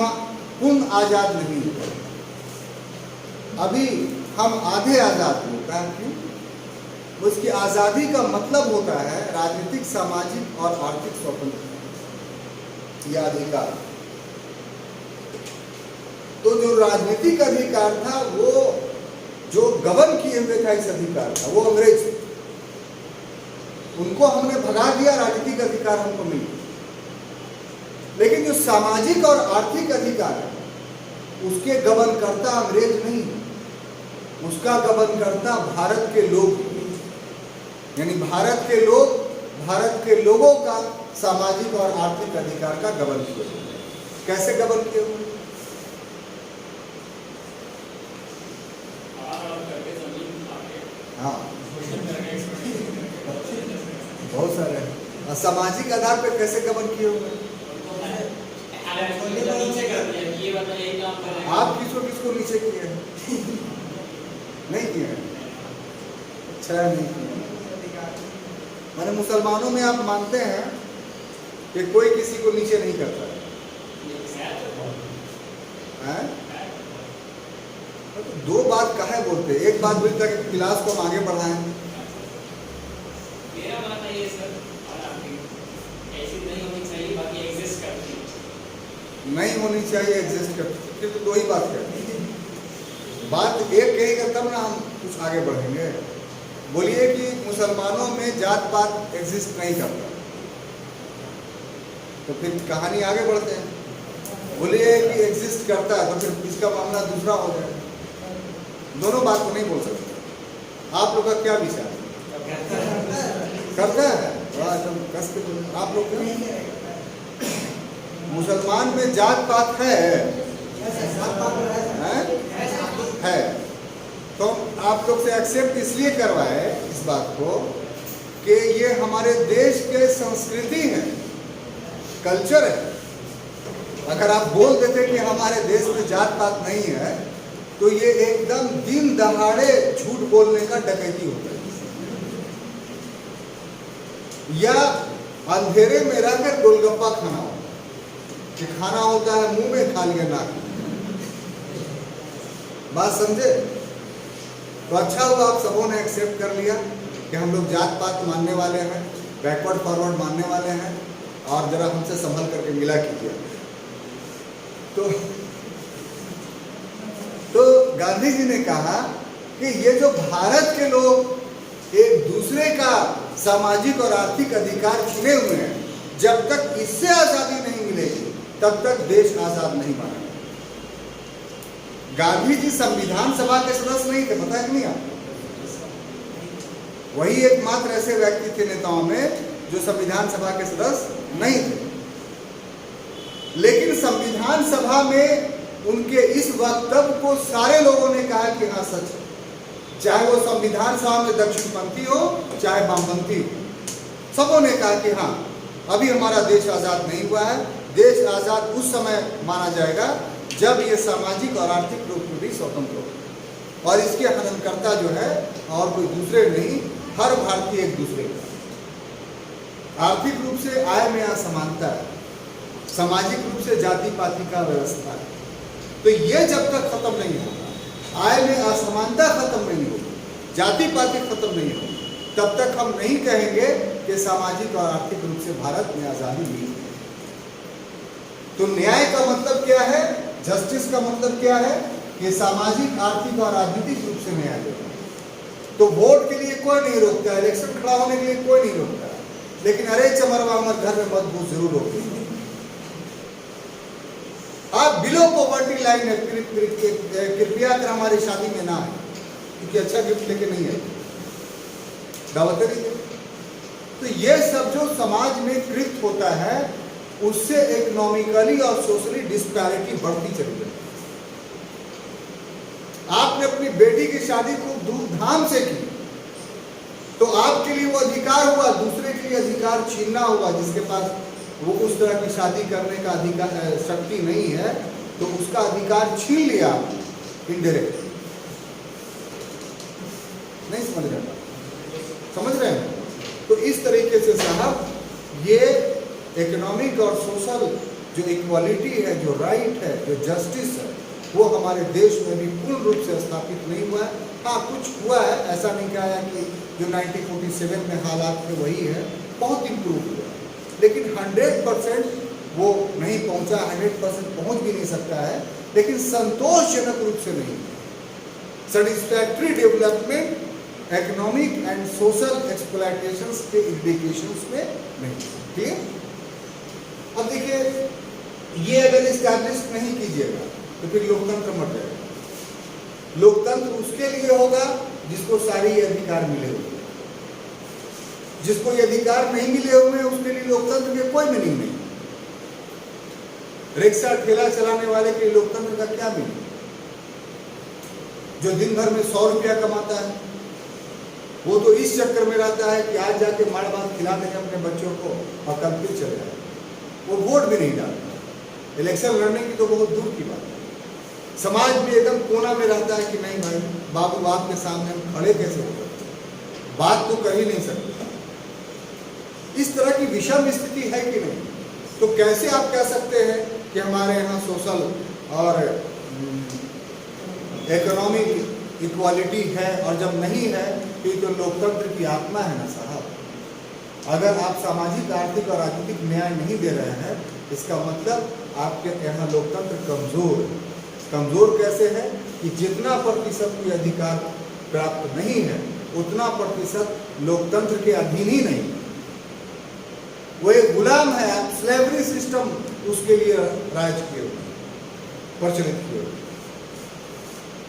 पूर्ण आजाद नहीं हुए, अभी हम आधे आजाद हुए। कहा क्यों? उसकी आजादी का मतलब होता है राजनीतिक, सामाजिक और आर्थिक स्वतंत्रता, यह अधिकार। तो जो राजनीतिक अधिकार था, वो जो गवर्न किए हुए था इस अधिकार था, वो अंग्रेज, उनको हमने भगा दिया, राजनीतिक अधिकार हमको मिल गया। लेकिन जो सामाजिक और आर्थिक अधिकार है, उसके गवर्न करता अंग्रेज नहीं, उसका गवर्न करता भारत के लोग, यानी भारत के लोग, भारत के लोगों का सामाजिक और आर्थिक अधिकार का गवर्न किए हुए। कैसे गवर्न किए हुए? हाँ, बहुत सारे हैं। सामाजिक आधार पर कैसे गवर्न किए हुए? आप किसको नीचे किए हैं? नहीं किए हैं। अच्छा, नहीं किए। माने मुसलमानों में आप मानते हैं कि कोई किसी को नीचे नहीं करता है? तो दो बात काहे बोलते हैं? एक बात बोलता है कि क्लास को हम आगे बढ़ाएं।
मेरा मानना ये सर, ऐसी नहीं होनी चाहिए, बाकी एग्जिस्ट करती है।
नहीं होनी चाहिए, एग्जिस्ट करती है। तो दो ही बात करते हैं। बात एक कहेगा तब ना हम कुछ आगे बढ़ेंगे। बोलिए कि मुसलमानों में जात पात एग्जिस्ट नहीं करता, तो फिर कहानी आगे बढ़ते हैं। बोलिए कि एग्जिस्ट करता है, तो फिर इसका मामला दूसरा हो जाए। दोनों बात को नहीं बोल सकते। आप लोग का क्या विचार है? करता है? एकदम कस के बोले। आप लोग क्या? मुसलमान में जात पात है? है। तो आप लोग से एक्सेप्ट इसलिए करवाए इस बात को कि ये हमारे देश के संस्कृति है, कल्चर है। अगर आप बोल देते कि हमारे देश में जात पात नहीं है, तो ये एकदम दिन दहाड़े झूठ बोलने का डकैती होता है, या अंधेरे में रहकर गोलगप्पा खाना होता है कि खाना होता है मुंह में, खा लिया नाक। बात समझे? तो अच्छा हुआ आप सबों ने एक्सेप्ट कर लिया कि हम लोग जात पात मानने वाले हैं, बैकवर्ड फॉरवर्ड मानने वाले हैं, और जरा हमसे संभल करके मिला कीजिए। तो गांधी जी ने कहा कि ये जो भारत के लोग एक दूसरे का सामाजिक और आर्थिक अधिकार छीने हुए हैं, जब तक इससे आजादी नहीं मिलेगी तब तक देश आजाद नहीं बनेगा। गांधी जी संविधान सभा के सदस्य नहीं थे, पता है कि नहीं आपको? वही एकमात्र ऐसे व्यक्ति थे नेताओं में जो संविधान सभा के सदस्य नहीं थे। लेकिन संविधान सभा में उनके इस वक्तव्य को सारे लोगों ने कहा कि हाँ सच है, चाहे वो संविधान सभा में दक्षिणपंथी हो चाहे वामपंथी हो, सबों ने कहा कि हाँ अभी हमारा देश आज़ाद नहीं हुआ है। देश आज़ाद उस समय माना जाएगा जब ये सामाजिक और आर्थिक रूप में भी स्वतंत्र हो, और इसके हननकर्ता जो है और कोई दूसरे नहीं, हर भारतीय एक दूसरे का। आर्थिक रूप से आय में असमानता है, सामाजिक रूप से जाति पाति का व्यवस्था है। तो ये जब तक खत्म नहीं होगा, आय में असमानता खत्म नहीं होगी, जाति पाति खत्म नहीं होगी, तब तक हम नहीं कहेंगे कि सामाजिक और आर्थिक रूप से भारत में आजादी मिली है। तो न्याय का मतलब क्या है, जस्टिस का मतलब क्या है कि सामाजिक, आर्थिक और राजनीतिक रूप से न्याय देना। तो वोट के लिए कोई नहीं रोकता, इलेक्शन खड़ा होने के लिए कोई नहीं रोकता, लेकिन अरे चमरवा हमारे घर में मत घुस जरूर होगी। आप बिलो पॉवर्टी लाइन है, कृपया कर हमारी शादी में ना आए, क्योंकि अच्छा गिफ्ट लेके नहीं है, दावत नहीं। तो ये सब जो समाज में कृत होता है, उससे इकोनॉमिकली और सोशली डिस्पैरिटी बढ़ती चली जाती है। आपने अपनी बेटी की शादी खूब धूमधाम से की, तो आपके लिए वो अधिकार हुआ, दूसरे के लिए अधिकार छीनना हुआ। जिसके पास वो उस तरह की शादी करने का अधिकार शक्ति नहीं है, तो उसका अधिकार छीन लिया इनडायरेक्ट। नहीं समझ रहे, समझ रहे हैं? तो इस तरीके से साहब ये इकोनॉमिक और सोशल जो इक्वालिटी है, जो राइट है, जो जस्टिस है, वो हमारे देश में भी पूर्ण रूप से स्थापित नहीं हुआ है। हाँ, कुछ हुआ है, ऐसा नहीं कहा है कि जो 1947 में हालात थे वही है, बहुत इम्प्रूव हुआ है, लेकिन 100% वो नहीं पहुंचा, 100% पहुंच भी नहीं सकता है, लेकिन संतोषजनक रूप से नहीं। Satisfactory development economic and social exploitations के इंडिकेशंस में नहीं। ठीक है, अब देखिए, ये अगर इस्टेब्लिश नहीं कीजिएगा तो फिर लोकतंत्र मर जाएगा। लोकतंत्र उसके लिए होगा जिसको सारे ये अधिकार मिले हुए, जिसको ये अधिकार नहीं मिले हुए हैं उसके लिए लोकतंत्र के कोई मीनिंग नहीं। रिक्शा ठेला चलाने वाले के लिए लोकतंत्र का क्या मीनिंग? जो दिन भर में 100 रुपया कमाता है, वो तो इस चक्कर में रहता है कि आज जाके माड़ भात खिला देंगे अपने बच्चों को और कल फिर चले जाए। वो वोट भी नहीं डालता, इलेक्शन लड़ने की तो बहुत दूर की बात है। समाज भी एकदम कोना में रहता है कि नहीं भाई बाबू आपके सामने हम खड़े कैसे हो सकते, बात तो कर ही नहीं सकते। इस तरह की विषम स्थिति है कि नहीं? तो कैसे आप कह सकते हैं कि हमारे यहाँ सोशल और इकोनॉमिक इक्वालिटी है, और जब नहीं है तो लोकतंत्र की आत्मा है ना साहब। अगर आप सामाजिक, आर्थिक और राजनीतिक न्याय नहीं दे रहे हैं, इसका मतलब आपके यहाँ लोकतंत्र कमजोर है। कमजोर कैसे है कि जितना प्रतिशत कोई अधिकार प्राप्त नहीं है, उतना प्रतिशत लोकतंत्र के अधीन ही नहीं। वो एक गुलाम है, आप स्लेवरी सिस्टम उसके लिए राज किए हुए, प्रचलित किए हुए।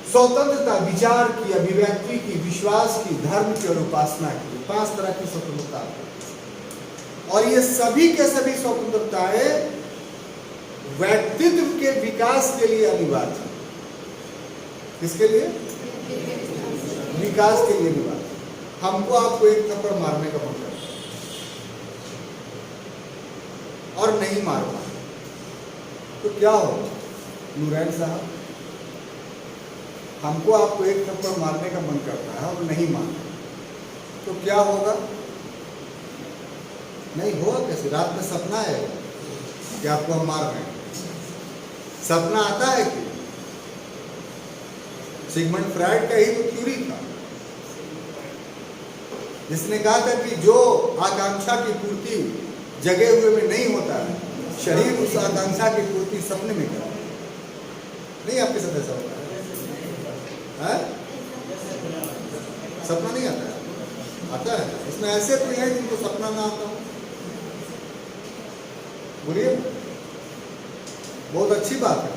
स्वतंत्रता विचार की, अभिव्यक्ति की, विश्वास की, धर्म की और उपासना की, 5 तरह की स्वतंत्रता है। और ये सभी के सभी स्वतंत्रताएं व्यक्तित्व के विकास के लिए अनिवार्य है। किसके लिए? विकास के लिए अनिवार्य। हमको आपको एक थप्पड़ मारने का मन करता है और नहीं मार पाए तो क्या होगा? नूरैन साहब, हमको आपको एक थप्पड़ मारने का मन करता है और नहीं मारना, तो क्या होगा? नहीं होगा कैसे? रात में सपना है कि आपको हम मार रहे हैं, सपना आता है कि सिगमंड फ्रायड का ही तो थ्योरी था, जिसने कहा था कि जो आकांक्षा की पूर्ति जगे हुए में नहीं होता है, शरीर उस आकांक्षा की पूर्ति सपने में करता है। नहीं आपके साथ ऐसा होता है? सपना नहीं आता है? आता है। इसमें ऐसे कोई है जिनको सपना ना आता हो? बोलिए, बहुत अच्छी बात है।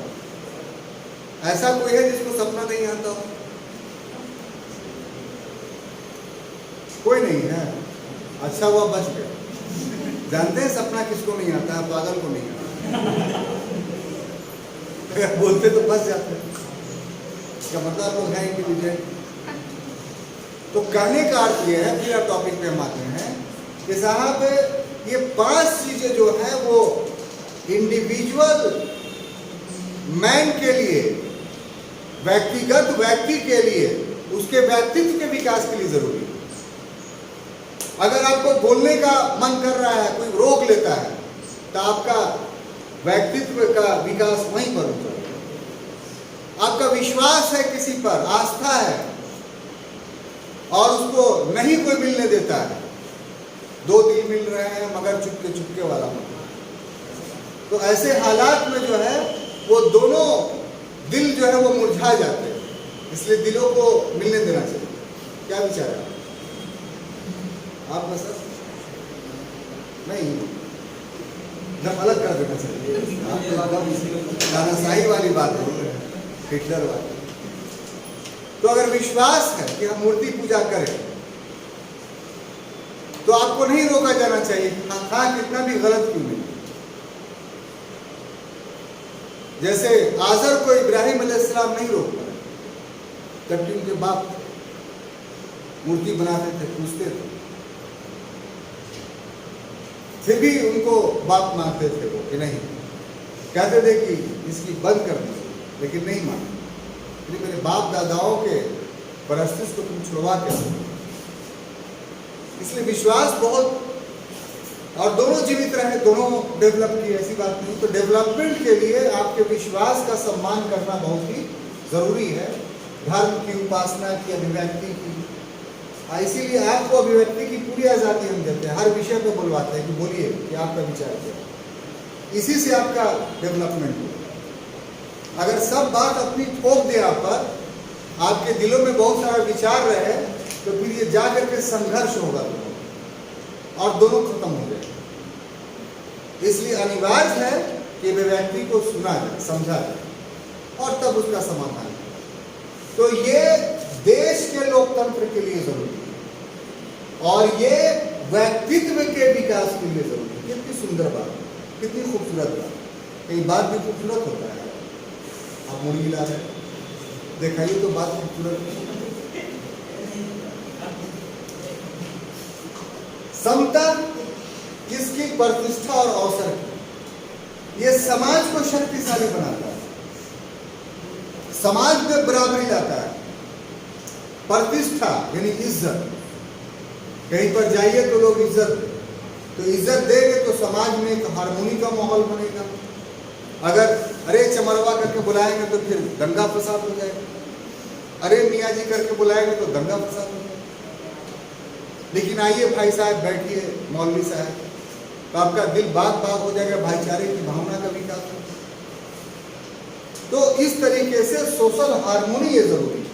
ऐसा कोई है जिसको सपना नहीं आता हो? कोई नहीं है, अच्छा हुआ बच गए। जानते हैं सपना किसको नहीं आता है? पागल को नहीं आता। बोलते तो बच जाते हैं, क्या मतलब लोग हैं इंटेलिजेंट। तो कहने का अर्थ ये है, फिर टॉपिक पे हम आते हैं कि साहब ये 5 चीजें जो है वो इंडिविजुअल मैन के लिए, व्यक्तिगत व्यक्ति के लिए, उसके व्यक्तित्व के विकास के लिए जरूरी है। अगर आपको बोलने का मन कर रहा है, कोई रोक लेता है, तो आपका व्यक्तित्व का विकास वहीं पर होता है। आपका विश्वास है किसी पर, आस्था है, और उसको नहीं कोई मिलने देता है। 2 दिल मिल रहे हैं मगर चुपके चुपके वाला मतलब। तो ऐसे हालात में जो है वो दोनों दिल जो है वो मुरझा जाते हैं, इसलिए दिलों को मिलने देना चाहिए। क्या विचार है आप? सर नहीं, जब अलग कर देना चाहिए। तानाशाही वाली बात है, हिटलर वाली। तो अगर विश्वास है कि हम मूर्ति पूजा करें तो आपको नहीं रोका जाना चाहिए, हाँ कितना भी गलत क्यों नहीं। जैसे आजर को इब्राहिम अलैहिस्सलाम नहीं रोक पाए, जबकि उनके बाप मूर्ति बनाते थे, पूछते थे, फिर भी उनको बाप मानते थे वो कि नहीं। कहते थे कि इसकी बंद कर दीजिए, लेकिन नहीं माने। मेरे बाप दादाओं के परस्तिश को तुम छुड़वा के, इसलिए विश्वास बहुत, और दोनों जीवित रहे, दोनों डेवलप किए, ऐसी बात नहीं। तो डेवलपमेंट के लिए आपके विश्वास का सम्मान करना बहुत ही जरूरी है। धर्म की उपासना की, अभिव्यक्ति की, इसीलिए आपको अभिव्यक्ति की पूरी आजादी हम देते हैं। हर विषय पे बुलवाते हैं कि बोलिए कि आपका विचार क्या है। इसी से आपका डेवलपमेंट हो। अगर सब बात अपनी थोप दे आप पर, आपके दिलों में बहुत सारा विचार रहे, तो फिर ये जा करके संघर्ष होगा और दोनों खत्म हो जाए। इसलिए अनिवार्य है कि व्यक्ति को सुना जाए, समझा जाए, और तब उसका समाधान है। तो ये देश के लोकतंत्र के लिए जरूरी है, और ये व्यक्तित्व के विकास के लिए जरूरी है। कितनी सुंदर बात, कितनी खूबसूरत बात। कई बात भी खूबसूरत होता है। आप मुर्गी ला रहे हैं, दिखाइए तो बात खूबसूरत। समता किसकी? प्रतिष्ठा और अवसर की। ये समाज को शक्तिशाली बनाता है, समाज में बराबरी लाता है। प्रतिष्ठा यानी इज्जत, कहीं पर जाइए तो लोग इज्जत दें, तो इज्जत देंगे तो समाज में एक हार्मोनी का माहौल बनेगा। अगर अरे चमरवा करके बुलाएंगे तो फिर दंगा फसाद हो जाएगा, अरे मियाँ जी करके बुलाएंगे तो दंगा फसाद हो जाएगा। लेकिन आइए भाई साहब बैठिए, मौलवी साहब, तो आपका दिल बाग बाग हो जाएगा, भाईचारे की भावना का विकास होगा। तो इस तरीके से सोशल हार्मोनी ये जरूरी है।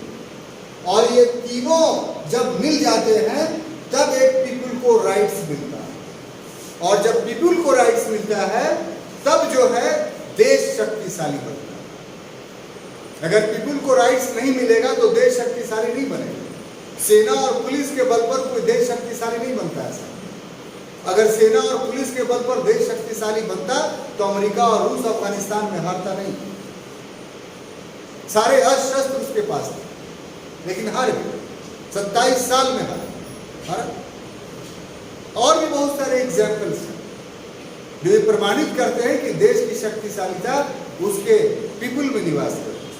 और ये तीनों जब मिल जाते हैं तब एक पीपल को राइट्स मिलता है, और जब पीपल को राइट्स मिलता है तब जो है देश शक्तिशाली बनता है। अगर पीपल को राइट्स नहीं मिलेगा तो देश शक्तिशाली नहीं बनेगा। सेना और पुलिस के बल पर कोई देश शक्तिशाली नहीं बनता है। अगर सेना और पुलिस के बल पर देश शक्तिशाली बनता तो अमेरिका और रूस अफगानिस्तान में हारता नहीं। सारे अस्त्र शस्त्र उसके पास थे, लेकिन हार गए। 27 साल में हारा। और भी बहुत सारे एग्जाम्पल्स हैं जो ये प्रमाणित करते हैं कि देश की शक्तिशालीता उसके पीपुल में निवास करती है।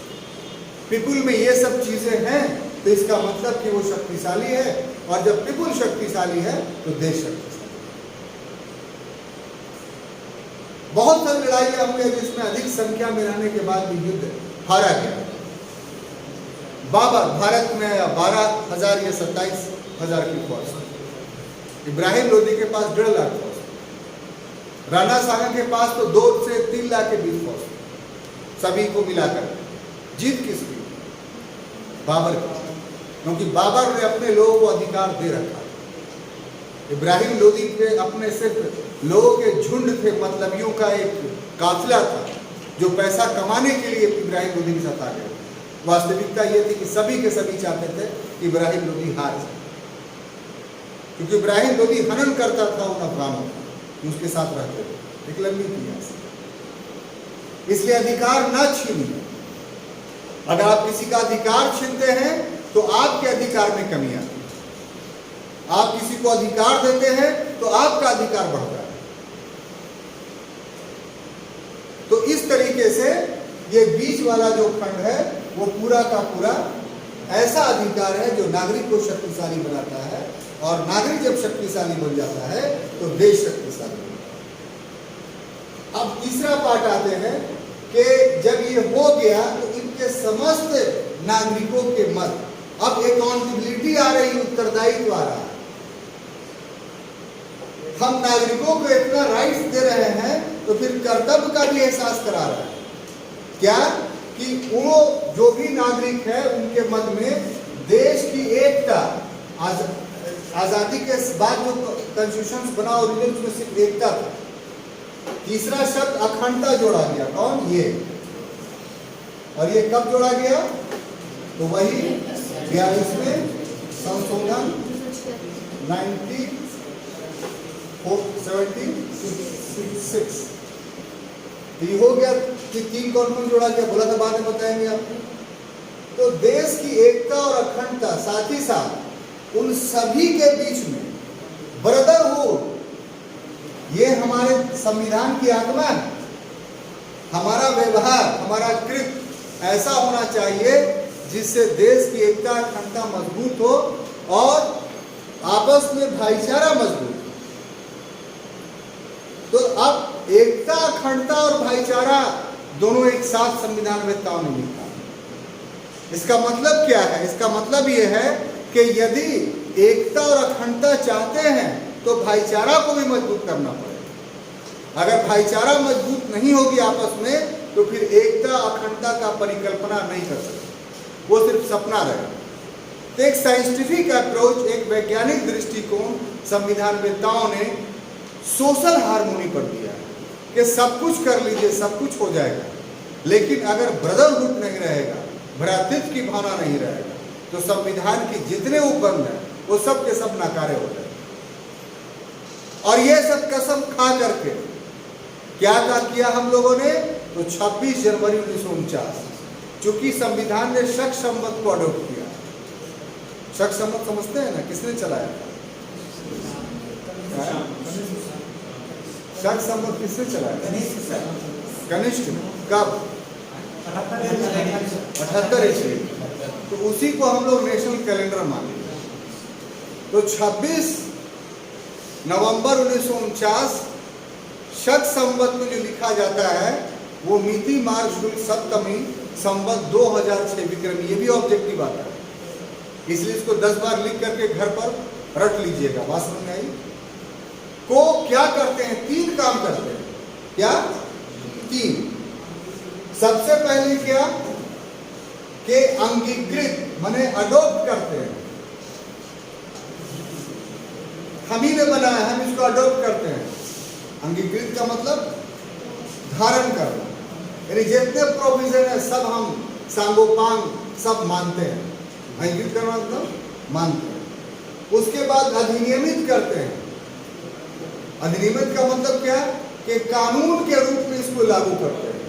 पीपुल में ये सब चीजें हैं तो इसका मतलब कि वो शक्तिशाली है, और जब पीपुल शक्तिशाली है तो देश शक्तिशाली। बहुत सारी लड़ाइयां हुई जिसमें अधिक संख्या में रहने के बाद भी युद्ध हारा गया। बाबर भारत में आया 12,000 या 27,000 की फौज। इब्राहिम लोदी के पास 1.5 लाख फौज। राणा साहब के पास तो 2 से 3 लाख के बीच फौज। सभी को मिलाकर जीत किसकी? बाबर की, क्योंकि बाबर ने अपने लोगों को अधिकार दे रखा। इब्राहिम लोदी के अपने सिर्फ लोगों के झुंड थे, मतलबियों का एक काफिला था जो पैसा कमाने के लिए इब्राहिम लोदी के साथ आ गए। वास्तविकता ये थी कि सभी के सभी चाहते थे कि इब्राहिम लोदी हार जाए। क्योंकि इब्राहिम लोधी हनन करता था उन अफगानों का कि उसके साथ रहते थे, एक लंबी इतिहास। इसलिए अधिकार ना छीनिए। अगर आप किसी का अधिकार छीनते हैं तो आपके अधिकार में कमी आती है। आप किसी को अधिकार देते हैं तो आपका अधिकार बढ़ता है। तो इस तरीके से ये बीच वाला जो खंड है वो पूरा का पूरा ऐसा अधिकार है जो नागरिक को शक्तिशाली बनाता है, और नागरिक जब शक्तिशाली बन जाता है तो देश शक्तिशाली बनता है। अब तीसरा पार्ट आते हैं कि जब ये हो गया तो इनके समस्त नागरिकों के मध्य अब अकाउंटेबिलिटी आ रही, उत्तरदायित्व आ रहा है। हम नागरिकों को इतना राइट्स दे रहे हैं तो फिर कर्तव्य का भी एहसास करा रहा है। क्या कि वो जो भी नागरिक है उनके मध्य में देश की एकता, आजादी के बाद जो कॉन्स्टिट्यूशन बना ओरिजिनल उसमें सिर्फ एकता था। तीसरा शब्द अखंडता जोड़ा गया, कौन? ये। और ये कब जोड़ा गया? तो वही 42वें संशोधन 1976। तो ये हो गया कि 3 कौन जोड़ा गया, बोला था, बाद में बताएंगे आपको। तो देश की एकता और अखंडता, साथ ही साथ उन सभी के बीच में ब्रदरहुड, ये हमारे संविधान की आत्मा है। हमारा व्यवहार, हमारा कृत्य ऐसा होना चाहिए जिससे देश की एकता अखंडता मजबूत हो और आपस में भाईचारा मजबूत हो। तो अब एकता, अखंडता और भाईचारा दोनों एक साथ संविधान वेत्ताओं ने लिखा। इसका मतलब क्या है? इसका मतलब यह है कि यदि एकता और अखंडता चाहते हैं तो भाईचारा को भी मजबूत करना पड़ेगा। अगर भाईचारा मजबूत नहीं होगी आपस में तो फिर एकता अखंडता का परिकल्पना नहीं कर सकते, वो सिर्फ सपना रहेगा। तो एक साइंटिफिक अप्रोच, एक वैज्ञानिक दृष्टिकोण संविधानवेत्ताओं ने सोशल हार्मोनी पर दिया है कि सब कुछ कर लीजिए, सब कुछ हो जाएगा, लेकिन अगर ब्रदरहुड नहीं रहेगा, भ्रातृत्व की भावना नहीं रहेगा, तो संविधान की जितने उपबंध हैं वो सब के सब नाकारे हो जाएंगे। और ये सब कसम खा करके क्या किया हम लोगों ने? तो 26 जनवरी 1949, चूंकि संविधान ने शक संवत को अडॉप्ट किया। शक संवत समझते हैं ना, किसने चलाया था? शक संवत किसने चलाया? कनिष्ठ। कब? 78 ईस्वी। तो उसी को हम लोग नेशनल कैलेंडर माने। तो 26 नवंबर 1949 शक संवत में जो लिखा जाता है वो मिति मार्च शुक्ल सप्तमी संवत 2006 विक्रमी। ये भी ऑब्जेक्टिव आता है, इसलिए इसको 10 बार लिख करके घर पर रट लीजिएगा। बात समझ में आई? को क्या करते हैं? 3 काम करते हैं। क्या? 3। सबसे पहले क्या कि अंगीकृत माने अडॉप्ट करते हैं। हम ही ने बनाया, हम इसको अडॉप्ट करते हैं। अंगीकृत का मतलब धारण करना, यानी जितने प्रोविजन है सब हम सांगोपांग सब मानते हैं। अंगीकृत करना मतलब मानते हैं। उसके बाद अधिनियमित करते हैं। अधिनियमित का मतलब क्या? कि कानून के रूप में इसको लागू करते हैं,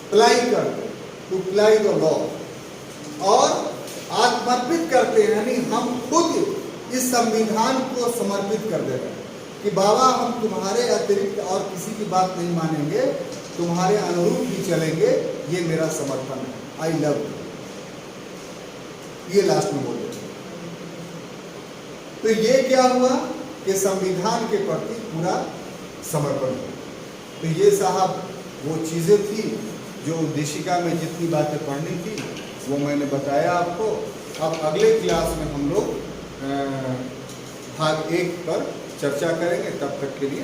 अप्लाई करते हैं, टू अप्लाई द लॉ। और आत्मर्पित करते हैं, यानी हम खुद इस संविधान को समर्पित कर दे रहे हैं कि बाबा हम तुम्हारे अतिरिक्त और किसी की बात नहीं मानेंगे, तुम्हारे अनुरूप ही चलेंगे, ये मेरा समर्पण है, आई लव यू। ये लास्ट में बोले। तो ये क्या हुआ कि संविधान के प्रति पूरा समर्पण हुआ। तो ये साहब वो चीज़ें थी जो उद्देशिका में जितनी बातें पढ़नी थी वो मैंने बताया आपको। अब अगले क्लास में हम लोग भाग 1 पर चर्चा करेंगे। तब तक के लिए